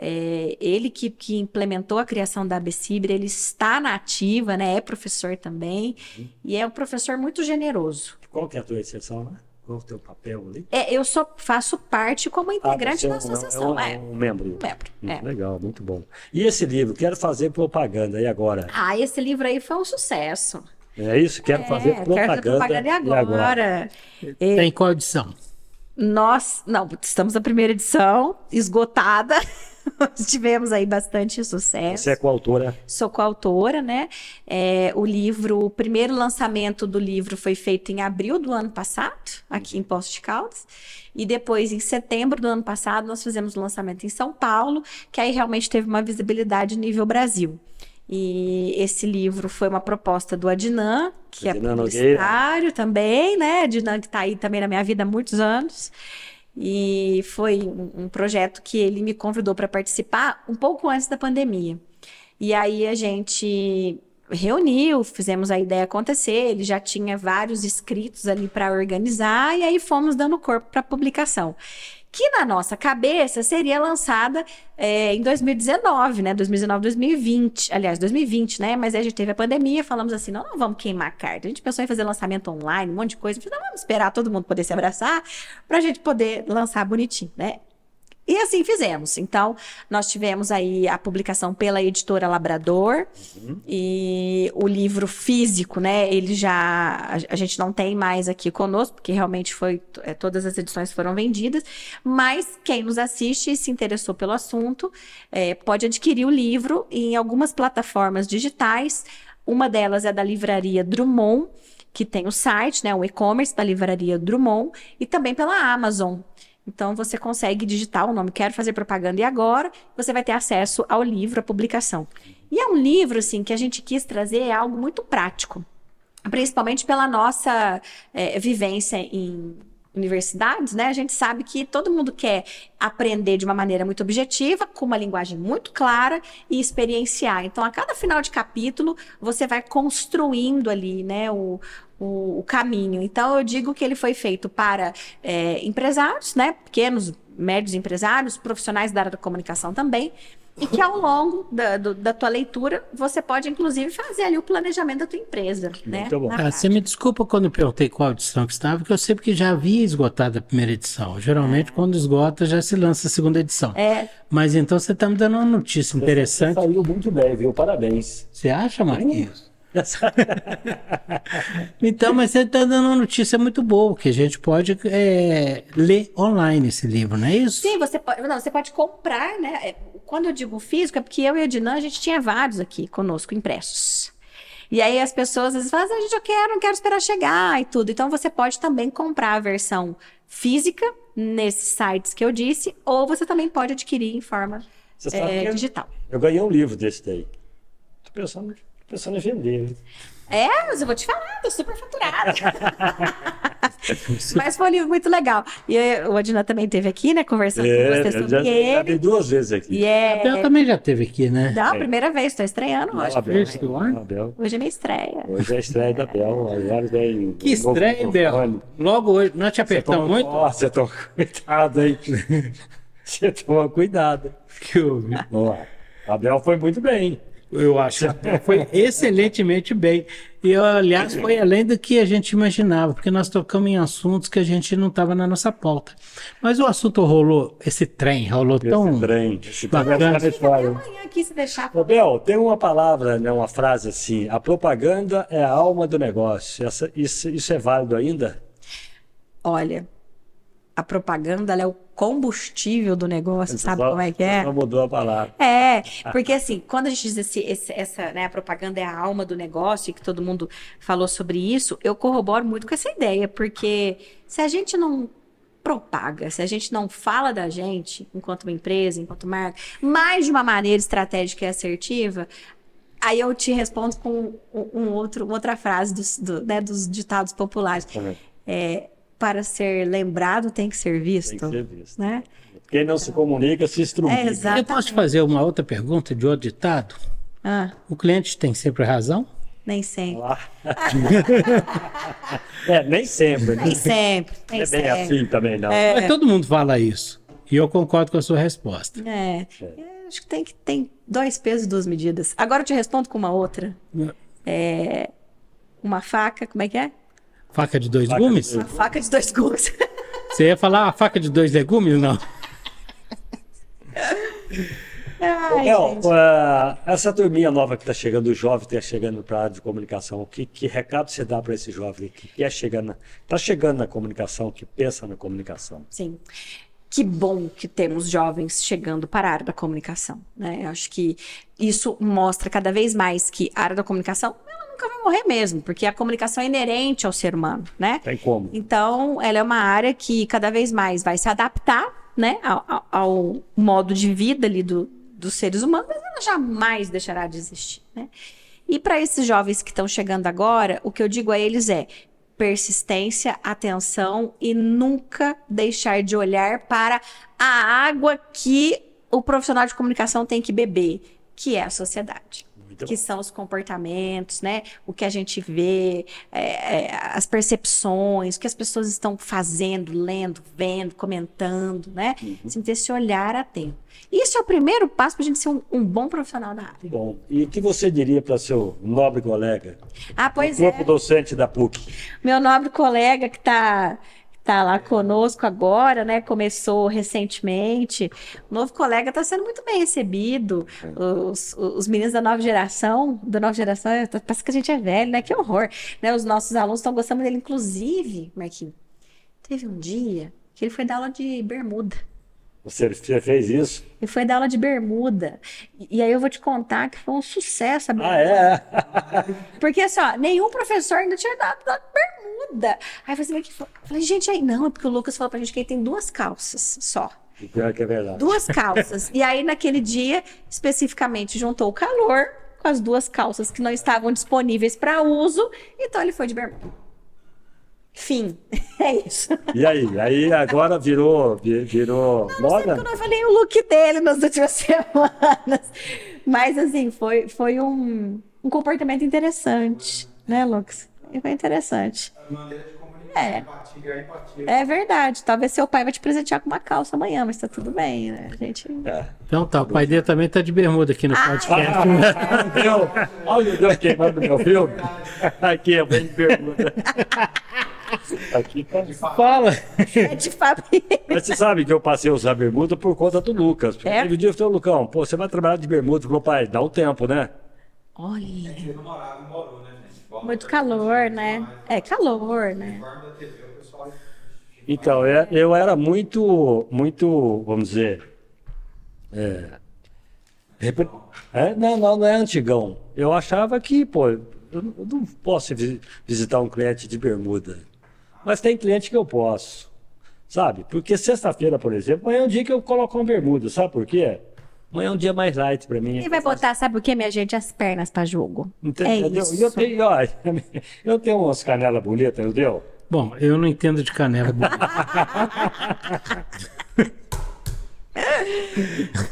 Speaker 1: Ele que implementou a criação da ABCiber, ele está na ativa, né? É professor também, e é um professor muito generoso.
Speaker 3: Qual que é a tua exceção, né? Qual é o teu papel ali?
Speaker 1: Eu só faço parte como integrante da associação.
Speaker 3: Um membro.
Speaker 1: Muito
Speaker 3: legal, muito bom. E esse livro, quero fazer propaganda, e agora?
Speaker 1: Esse livro aí foi um sucesso.
Speaker 3: É isso? Quero fazer propaganda
Speaker 1: e agora.
Speaker 2: Tem qual edição?
Speaker 1: Estamos na primeira edição, esgotada. Tivemos aí bastante sucesso.
Speaker 3: Você é coautora?
Speaker 1: Sou coautora, né? O primeiro lançamento do livro foi feito em abril do ano passado, aqui em Poços de Caldas. E depois, em setembro do ano passado, nós fizemos o lançamento em São Paulo, que aí realmente teve uma visibilidade nível Brasil. E esse livro foi uma proposta do Adnan, que é publicitário também, né? Adnan, que está aí também na minha vida há muitos anos. E foi um projeto que ele me convidou para participar um pouco antes da pandemia. E aí a gente reuniu, fizemos a ideia acontecer, ele já tinha vários escritos ali para organizar, e aí fomos dando corpo para a publicação. que na nossa cabeça seria lançada em 2019, né? 2019, 2020. Aliás, 2020, né? Mas aí a gente teve a pandemia, falamos assim, não vamos queimar a carta. A gente pensou em fazer lançamento online, um monte de coisa. Não, vamos esperar todo mundo poder se abraçar para a gente poder lançar bonitinho, né? E assim fizemos. Então, nós tivemos aí a publicação pela editora Labrador e o livro físico, né? Ele já... A gente não tem mais aqui conosco, porque realmente todas as edições foram vendidas. Mas quem nos assiste e se interessou pelo assunto, pode adquirir o livro em algumas plataformas digitais. Uma delas é da Livraria Drummond, que tem o site, né? O e-commerce da Livraria Drummond, e também pela Amazon. Então, você consegue digitar o nome Quero Fazer Propaganda e Agora, você vai ter acesso ao livro, à publicação. E é um livro, assim, que a gente quis trazer algo muito prático, principalmente pela nossa vivência em universidades, né? A gente sabe que todo mundo quer aprender de uma maneira muito objetiva, com uma linguagem muito clara e experienciar. Então, a cada final de capítulo, você vai construindo ali, né, o caminho. Então, eu digo que ele foi feito para empresários, né? Pequenos, médios empresários, profissionais da área da comunicação também, e que ao longo da tua leitura, você pode, inclusive, fazer ali o planejamento da tua empresa, né?
Speaker 3: Muito bom.
Speaker 2: Você me desculpa quando eu perguntei qual edição que estava, porque eu sei que já havia esgotado a primeira edição. Geralmente, quando esgota, já se lança a segunda edição. Mas então você está me dando uma notícia interessante.
Speaker 3: Você saiu muito bem, viu? Parabéns.
Speaker 2: Você acha, Marquinhos? Então, mas você está dando uma notícia muito boa, que a gente pode ler online esse livro, não é isso?
Speaker 1: Sim, você pode comprar, né? Quando eu digo físico, é porque eu e a Dinan, a gente tinha vários aqui conosco, impressos. E aí as pessoas às vezes falam, gente, não quero esperar chegar e tudo. Então, você pode também comprar a versão física nesses sites que eu disse, ou você também pode adquirir em forma digital.
Speaker 3: Eu ganhei um livro desse daí. Tô pensando em vender, né?
Speaker 1: Mas eu vou te falar, tô super faturada. Mas foi um livro muito legal. E o Adina também esteve aqui, né, conversando com você sobre ele.
Speaker 3: Já vi 2 vezes aqui.
Speaker 2: A Bel também já esteve aqui, né?
Speaker 1: Não, primeira vez, tô estreando hoje. Hoje é minha estreia.
Speaker 3: Hoje é a estreia da Bel.
Speaker 2: Que estreia, Bel? Logo hoje, nós te apertamos muito?
Speaker 3: Você toma cuidado aí. Você toma cuidado.
Speaker 2: Que houve?
Speaker 3: A Bel foi muito bem.
Speaker 2: Eu acho que foi excelentemente bem. E, aliás, foi além do que a gente imaginava, porque nós tocamos em assuntos que a gente não estava na nossa pauta. Mas o assunto rolou, esse trem tão bacana.
Speaker 1: Amanhã aqui se deixar.
Speaker 3: Bel, tem uma palavra, né, uma frase assim, a propaganda é a alma do negócio. Isso é válido ainda?
Speaker 1: Olha, a propaganda ela é o combustível do negócio, sabe como é que é?
Speaker 3: Só mudou a palavra.
Speaker 1: Porque assim, quando a gente diz essa, né, a propaganda é a alma do negócio, e que todo mundo falou sobre isso, eu corroboro muito com essa ideia, porque se a gente não propaga, se a gente não fala da gente, enquanto uma empresa, enquanto marca, mais de uma maneira estratégica e assertiva, aí eu te respondo com outra frase dos ditados populares. Para ser lembrado, tem que ser visto.
Speaker 3: Tem que ser visto.
Speaker 1: Né?
Speaker 3: Quem não se comunica, se estrutura.
Speaker 2: Eu posso te fazer uma outra pergunta de outro ditado? O cliente tem sempre razão?
Speaker 1: Nem sempre.
Speaker 3: Nem sempre.
Speaker 1: Nem sempre.
Speaker 3: É bem assim também, não.
Speaker 2: Mas todo mundo fala isso. E eu concordo com a sua resposta.
Speaker 1: Acho que tem 2 pesos e 2 medidas. Agora eu te respondo com uma outra. Uma faca, como é que é?
Speaker 2: Faca de 2 gumes?
Speaker 1: Uma faca de 2 gumes.
Speaker 2: Você ia falar a faca de 2 legumes? Não.
Speaker 3: Essa turminha nova que está chegando, o jovem que está chegando para a área de comunicação, que recado você dá para esse jovem que está chegando na comunicação, que pensa na comunicação?
Speaker 1: Sim. Que bom que temos jovens chegando para a área da comunicação, né? Eu acho que isso mostra cada vez mais que a área da comunicação nunca vai morrer mesmo, porque a comunicação é inerente ao ser humano, né?
Speaker 3: Tem como.
Speaker 1: Então, ela é uma área que cada vez mais vai se adaptar, né, ao modo de vida ali dos seres humanos, mas ela jamais deixará de existir, né? E para esses jovens que estão chegando agora, o que eu digo a eles é persistência, atenção e nunca deixar de olhar para a água que o profissional de comunicação tem que beber, que é a sociedade.
Speaker 3: Muito
Speaker 1: que
Speaker 3: bom.
Speaker 1: são os comportamentos, né? O que a gente vê, as percepções, o que as pessoas estão fazendo, lendo, vendo, comentando, né? Assim, ter esse olhar atento. Isso é o primeiro passo para a gente ser um bom profissional da área.
Speaker 3: Muito bom. E o que você diria para seu nobre colega,
Speaker 1: Ah, pois
Speaker 3: o corpo
Speaker 1: é.
Speaker 3: docente da PUC?
Speaker 1: Meu nobre colega que está lá conosco agora, né? Começou recentemente. O novo colega está sendo muito bem recebido. Os meninos da nova geração, parece que a gente é velho, né? Que horror, né? Os nossos alunos estão gostando dele. Inclusive, Marquinhos, teve um dia que ele foi dar aula de bermuda.
Speaker 3: Você fez isso?
Speaker 1: Ele foi dar aula de bermuda. E aí eu vou te contar que foi um sucesso a
Speaker 3: Ah,
Speaker 1: bermuda.
Speaker 3: é?
Speaker 1: Porque assim, ó, nenhum professor ainda tinha dado bermuda. Aí você vê que falei, gente, aí não, é porque o Lucas falou pra gente que ele tem 2 calças só.
Speaker 3: E pior que é verdade.
Speaker 1: 2 calças. E aí, naquele dia, especificamente, juntou o calor com as 2 calças que não estavam disponíveis para uso. Então ele foi de bermuda. Fim. É isso.
Speaker 3: E aí? Aí agora virou
Speaker 1: Não sei
Speaker 3: moda?
Speaker 1: porque eu não falei o look dele nas últimas semanas. Mas, assim, foi um comportamento interessante, né, Lucas? Foi interessante.
Speaker 4: A maneira de comunicar,
Speaker 1: É.
Speaker 4: empatia.
Speaker 1: É verdade. Talvez seu pai vai te presentear com uma calça amanhã, mas tá tudo bem, né? A gente.
Speaker 2: Então tá, o pai dele também tá de bermuda aqui no podcast.
Speaker 3: Olha o Deus queimando meu filme. Aqui, eu venho de pergunta. Aqui tá.
Speaker 2: Fala!
Speaker 1: É de família.
Speaker 3: Mas você sabe que eu passei a usar bermuda por conta do Lucas. Porque
Speaker 1: É?
Speaker 3: teve um dia eu falei, Lucão, pô, você vai trabalhar de bermuda? Falou, pai, dá um tempo, né?
Speaker 1: Olha,
Speaker 4: Você não morou, né, gente? Igual
Speaker 1: muito
Speaker 4: no
Speaker 1: calor, né? É calor, né?
Speaker 4: uniforme da TV, o pessoal.
Speaker 3: Então, eu era muito, vamos dizer. Não é antigão. Eu achava que, pô, eu não posso visitar um cliente de bermuda. Mas tem cliente que eu posso. Sabe? Porque sexta-feira, por exemplo, amanhã é um dia que eu coloco uma bermuda. Sabe por quê? Amanhã é um dia mais light pra mim.
Speaker 1: Ele vai botar, sabe o que, minha gente? As pernas pra jogo. É
Speaker 3: Entendeu?
Speaker 1: isso.
Speaker 3: E eu tenho umas canelas bonitas, entendeu?
Speaker 2: Bom, eu não entendo de canela.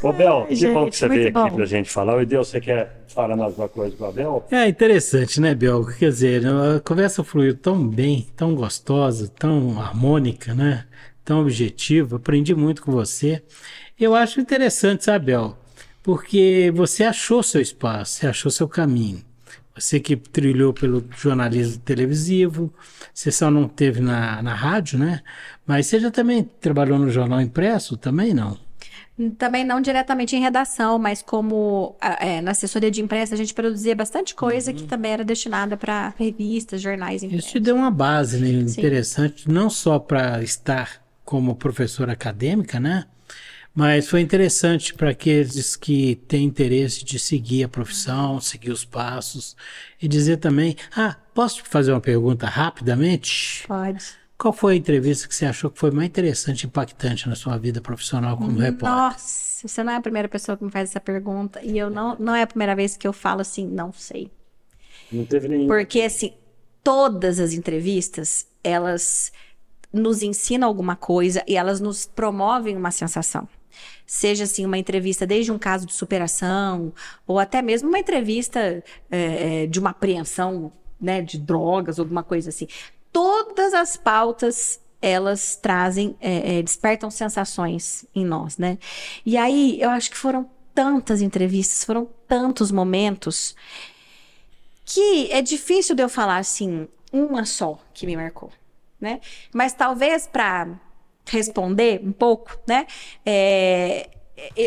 Speaker 3: Ô, Bel, que bom que
Speaker 1: gente,
Speaker 3: você
Speaker 1: muito
Speaker 3: veio aqui
Speaker 1: bom.
Speaker 3: pra gente falar. O Deus, você quer falar mais uma coisa com a Bel?
Speaker 2: É interessante, né, Bel? Quer dizer, a conversa fluiu tão bem, tão gostosa, tão harmônica, né? Tão objetiva. Aprendi muito com você. Eu acho interessante, sabe, Bel? Porque você achou seu espaço, você achou seu caminho. Você que trilhou pelo jornalismo televisivo, você só não teve na rádio, né? Mas você já também trabalhou no jornal impresso? Também não?
Speaker 1: Também não diretamente em redação, mas como na assessoria de imprensa a gente produzia bastante coisa que também era destinada para revistas, jornais
Speaker 2: Isso
Speaker 1: impressos.
Speaker 2: te deu uma base, né,
Speaker 1: Sim.
Speaker 2: interessante, não só para estar como professora acadêmica, né? Mas foi interessante para aqueles que têm interesse de seguir a profissão, seguir os passos e dizer também, posso te fazer uma pergunta rapidamente?
Speaker 1: Pode.
Speaker 2: Qual foi a entrevista que você achou que foi mais interessante, impactante na sua vida profissional como repórter?
Speaker 1: Nossa, você não é a primeira pessoa que me faz essa pergunta e eu não é a primeira vez que eu falo assim, não sei.
Speaker 3: Não teve nenhum.
Speaker 1: Porque, assim, todas as entrevistas, elas nos ensinam alguma coisa e elas nos promovem uma sensação. Seja, assim, uma entrevista desde um caso de superação ou até mesmo uma entrevista de uma apreensão, né, de drogas, alguma coisa assim. Todas as pautas, elas trazem, despertam sensações em nós, né? E aí, eu acho que foram tantas entrevistas, foram tantos momentos que é difícil de eu falar, assim, uma só que me marcou, né? Mas talvez para responder um pouco, né?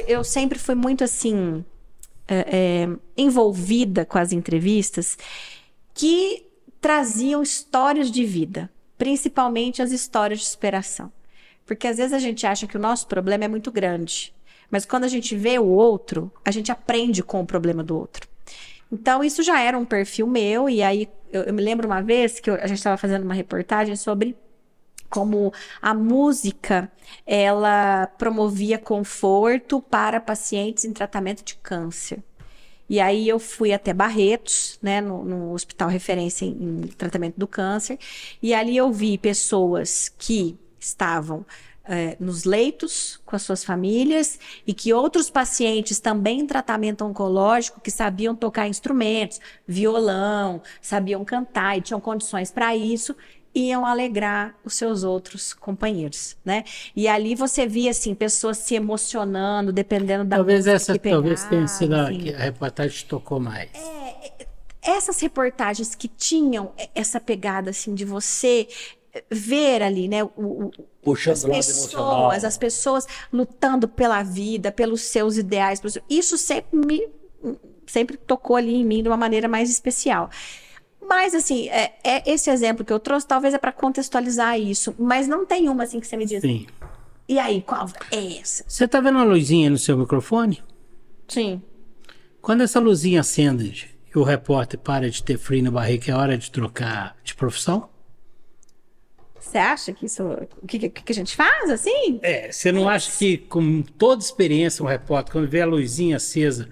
Speaker 1: Eu sempre fui muito, assim, envolvida com as entrevistas que traziam histórias de vida, principalmente as histórias de superação. Porque às vezes a gente acha que o nosso problema é muito grande, mas quando a gente vê o outro, a gente aprende com o problema do outro. Então isso já era um perfil meu, e aí eu me lembro uma vez que a gente estava fazendo uma reportagem sobre como a música, ela promovia conforto para pacientes em tratamento de câncer. E aí eu fui até Barretos, né, no hospital referência em tratamento do câncer, e ali eu vi pessoas que estavam nos leitos com as suas famílias e que outros pacientes também em tratamento oncológico que sabiam tocar instrumentos, violão, sabiam cantar e tinham condições para isso, iam alegrar os seus outros companheiros, né? E ali você via, assim, pessoas se emocionando, dependendo da
Speaker 2: Talvez
Speaker 1: música
Speaker 2: essa
Speaker 1: que pegava,
Speaker 2: talvez tenha sido a
Speaker 1: enfim.
Speaker 2: que a reportagem te tocou mais.
Speaker 1: Essas reportagens que tinham essa pegada, assim, de você ver ali, né,
Speaker 3: Puxando o lado emocional.
Speaker 1: as pessoas lutando pela vida, pelos seus ideais, isso sempre tocou ali em mim de uma maneira mais especial. Mas, assim, esse exemplo que eu trouxe, talvez é para contextualizar isso, mas não tem uma, assim, que você me diz,
Speaker 2: Sim.
Speaker 1: e aí, qual é essa?
Speaker 2: Você tá vendo a luzinha no seu microfone?
Speaker 1: Sim.
Speaker 2: Quando essa luzinha acende e o repórter para de ter frio na barriga, é hora de trocar de profissão?
Speaker 1: Você acha que isso, o que a gente faz, assim?
Speaker 2: Você não acha que, com toda experiência, um repórter, quando vê a luzinha acesa,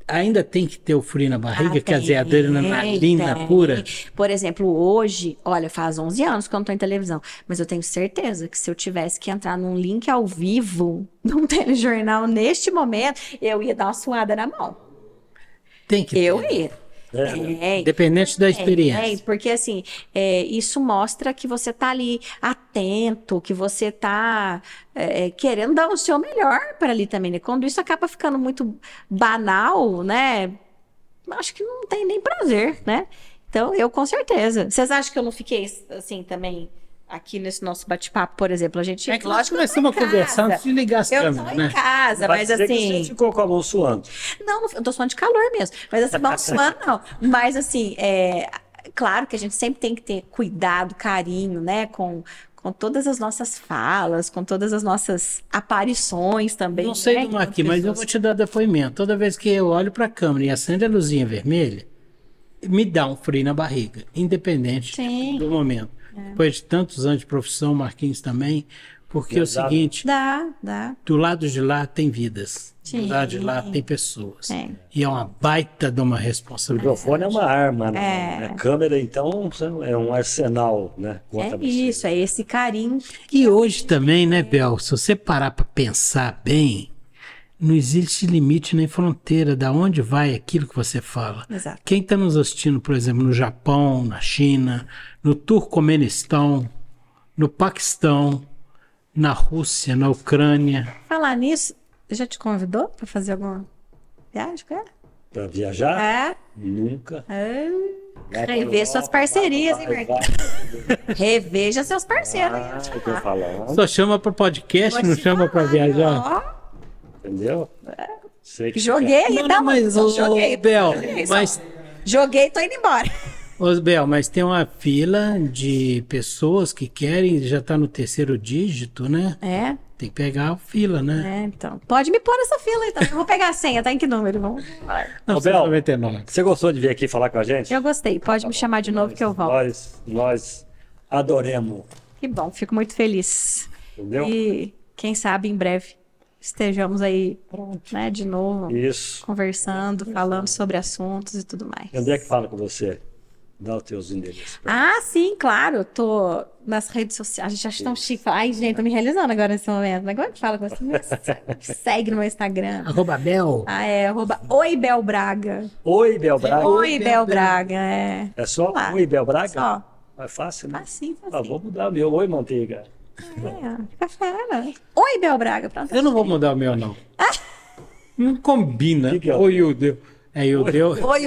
Speaker 2: ainda tem que ter o frio na barriga, quer dizer, a adrenalina
Speaker 1: tem.
Speaker 2: pura?
Speaker 1: Por exemplo, hoje, olha, faz 11 anos que eu não tô em televisão, mas eu tenho certeza que se eu tivesse que entrar num link ao vivo, num telejornal, neste momento, eu ia dar uma suada na mão.
Speaker 2: Tem que ter.
Speaker 1: Eu ia.
Speaker 2: Independente da experiência.
Speaker 1: Porque assim, isso mostra que você tá ali atento, que você tá querendo dar o seu melhor para ali também, né? Quando isso acaba ficando muito banal, né? Acho que não tem nem prazer, né? Então, eu com certeza. Vocês acham que eu não fiquei assim também aqui nesse nosso bate-papo, por exemplo? A gente,
Speaker 2: Que nós começamos a conversar antes de ligar as
Speaker 1: eu
Speaker 2: câmeras,
Speaker 1: tô
Speaker 2: né?
Speaker 1: em casa,
Speaker 3: Vai
Speaker 1: mas
Speaker 3: dizer que
Speaker 1: assim...
Speaker 3: você ficou com a mão suando.
Speaker 1: Não, eu tô suando de calor mesmo. Mas assim, não suando, não. Mas assim, claro que a gente sempre tem que ter cuidado, carinho, né? Com todas as nossas falas, com todas as nossas aparições também.
Speaker 2: Não sei
Speaker 1: né?
Speaker 2: do aqui, mas eu vou te dar depoimento. Toda vez que eu olho para a câmera e acende a luzinha vermelha, me dá um frio na barriga, independente
Speaker 1: Sim.
Speaker 2: do momento. Depois de tantos anos de profissão, Marquinhos também, porque é o
Speaker 3: Exato.
Speaker 2: seguinte,
Speaker 1: Dá.
Speaker 2: do lado de lá tem vidas, do
Speaker 1: Sim.
Speaker 2: lado de lá tem pessoas.
Speaker 1: É.
Speaker 2: E é uma baita de uma
Speaker 3: O
Speaker 2: responsabilidade.
Speaker 3: microfone é uma arma, né? A câmera, então, é um arsenal, né? Contra você.
Speaker 1: Isso, é esse carinho.
Speaker 2: E hoje também, né, Bel, se você parar para pensar bem, não existe limite nem fronteira da onde vai aquilo que você fala.
Speaker 1: Exato.
Speaker 2: Quem está nos assistindo, por exemplo, no Japão, na China, no Turcomenistão, no Paquistão, na Rússia, na Ucrânia.
Speaker 1: Falar nisso, já te convidou para fazer alguma viagem com ela?
Speaker 3: Pra viajar?
Speaker 1: É.
Speaker 3: Nunca.
Speaker 1: Rever suas parcerias, hein, Marquinhos? Reveja seus parceiros.
Speaker 3: Ah, eu tô falando,
Speaker 2: Só chama para podcast, não chama para viajar.
Speaker 1: Ó,
Speaker 3: entendeu? Sei que
Speaker 1: joguei aí,
Speaker 2: Não, mas,
Speaker 1: joguei.
Speaker 2: Bel, mas...
Speaker 1: Joguei e tô indo embora.
Speaker 2: Ô, Bel, mas tem uma fila de pessoas que querem, já está no terceiro dígito, né? Tem que pegar a fila, né?
Speaker 1: Então. Pode me pôr nessa fila, então. Eu vou pegar a senha, tá em que número? Vamos.
Speaker 2: Não,
Speaker 3: Ô, Bel,
Speaker 2: 99.
Speaker 3: você gostou de vir aqui falar com a gente?
Speaker 1: Eu gostei, pode me chamar de novo que eu volto.
Speaker 3: Nós adoremos,
Speaker 1: Que bom, fico muito feliz.
Speaker 3: entendeu?
Speaker 1: E quem sabe em breve estejamos aí, né, de novo,
Speaker 3: Isso.
Speaker 1: conversando, falando sobre assuntos e tudo mais.
Speaker 3: E onde é que fala com você? Dá os teus endereços. pra
Speaker 1: Ah, sim, claro. Eu tô nas redes sociais. A gente acha tão chique. Ai, gente, tô me realizando agora nesse momento. Mas agora que fala com você, me segue no meu Instagram.
Speaker 2: @Bel.
Speaker 1: Oi Bel Braga.
Speaker 3: Oi, Bel Braga.
Speaker 1: Oi Bel Braga, é.
Speaker 3: É só
Speaker 1: Lá.
Speaker 3: Oi, Bel Braga?
Speaker 1: Só.
Speaker 3: É fácil, né?
Speaker 1: Facinho,
Speaker 3: Ah,
Speaker 1: facinho.
Speaker 3: vou mudar o meu. Oi, manteiga.
Speaker 1: Fica fera. Oi Bel Braga. Pronto.
Speaker 2: Eu não vou mudar o meu, não. Não combina.
Speaker 3: Que é?
Speaker 2: Oi, o Deu. O Deu.
Speaker 1: Oi,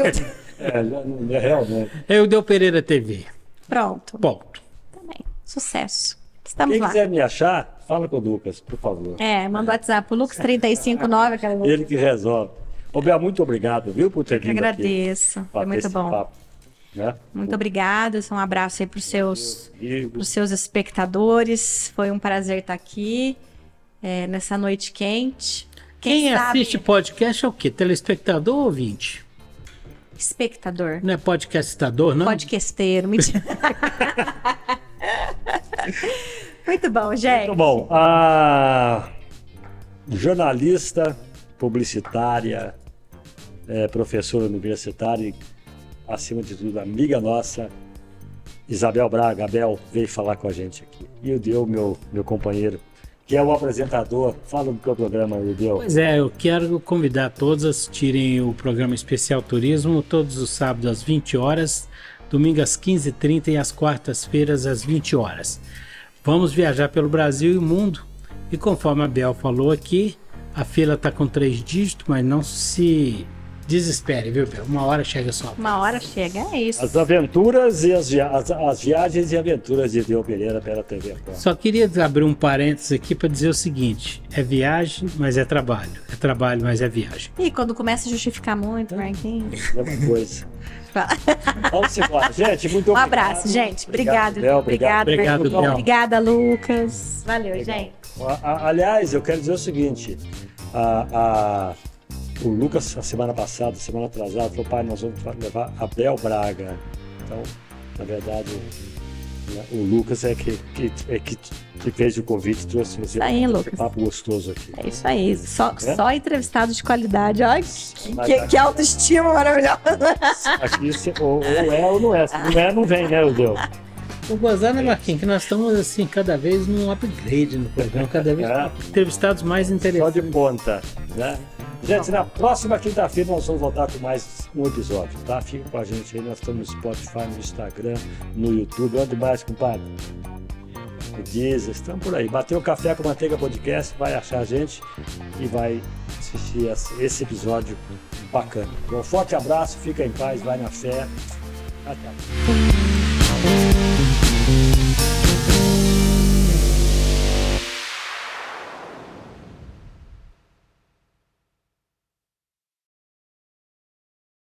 Speaker 3: Não é realmente.
Speaker 2: É o Deu Pereira TV.
Speaker 1: Pronto.
Speaker 2: Ponto.
Speaker 1: Também. Sucesso. Estamos
Speaker 3: Quem
Speaker 1: lá.
Speaker 3: quiser me achar, fala com o Lucas, por favor.
Speaker 1: Manda o WhatsApp, o Lux 359, aquela
Speaker 3: Ele que resolve. Ô, Bel, muito obrigado, viu, por ter
Speaker 1: Eu
Speaker 3: vindo aqui.
Speaker 1: agradeço. Foi
Speaker 3: bater
Speaker 1: muito
Speaker 3: esse
Speaker 1: bom.
Speaker 3: papo, né?
Speaker 1: Muito obrigada. Um abraço aí para os
Speaker 3: E
Speaker 1: seus espectadores. Foi um prazer estar aqui nessa noite quente.
Speaker 2: Quem
Speaker 1: sabe-
Speaker 2: assiste podcast é o quê? Telespectador ou ouvinte?
Speaker 1: Espectador.
Speaker 2: Não é podcastador, não?
Speaker 1: Podcasteiro. Mentira. Muito bom, gente.
Speaker 3: muito bom. A jornalista, publicitária, professora universitária, e, acima de tudo, amiga nossa, Isabel Braga. Abel veio falar com a gente aqui. E o Deu, meu companheiro que é o apresentador. Fala do teu programa, Ildeu.
Speaker 2: Pois é, eu quero convidar todos a assistirem o programa Especial Turismo todos os sábados às 20 horas, domingo às 15h30 e às quartas-feiras às 20 horas. Vamos viajar pelo Brasil e o mundo. E conforme a Bel falou aqui, a fila está com 3 dígitos, mas não se desespere, viu, Bel? Uma hora chega só.
Speaker 1: Uma hora chega, é isso.
Speaker 3: As aventuras e as viagens e aventuras de Ildeu Pereira pela TV Record.
Speaker 2: Só queria abrir um parênteses aqui para dizer o seguinte: é viagem, mas é trabalho. É trabalho, mas é viagem.
Speaker 1: E quando começa a justificar muito, Marquinhos.
Speaker 3: É uma coisa. Vamos embora. Gente, muito
Speaker 1: Um
Speaker 3: obrigado.
Speaker 1: abraço, gente. Obrigado.
Speaker 3: Bel.
Speaker 1: Obrigado,
Speaker 2: Obrigado,
Speaker 1: Bel.
Speaker 2: Bel.
Speaker 1: Obrigada, Lucas. Valeu,
Speaker 3: Legal.
Speaker 1: gente.
Speaker 3: Aliás, eu quero dizer o seguinte: o Lucas, a semana passada, semana atrasada, falou: pai, nós vamos levar a Bel Braga. Então, na verdade, o Lucas é que fez o convite, trouxe esse
Speaker 1: aí, Lucas.
Speaker 3: papo gostoso aqui.
Speaker 1: É isso aí. Só entrevistados de qualidade. Ai,
Speaker 3: Mas
Speaker 1: que autoestima maravilhosa.
Speaker 3: aqui ou é ou não é. Se não é, não vem, né, Ildeu?
Speaker 2: O gozar, né, Marquinhos, que nós estamos assim, cada vez num upgrade no programa, cada vez entrevistados mais
Speaker 3: Só
Speaker 2: interessantes.
Speaker 3: de ponta, né? Gente, na próxima quinta-feira nós vamos voltar com mais um episódio, tá? Fica com a gente aí, nós estamos no Spotify, no Instagram, no YouTube. Onde mais, compadre? O Deezer, estamos por aí. Bateu o Café com Manteiga Podcast, vai achar a gente e vai assistir esse episódio bacana. Um forte abraço, fica em paz, vai na fé. Até.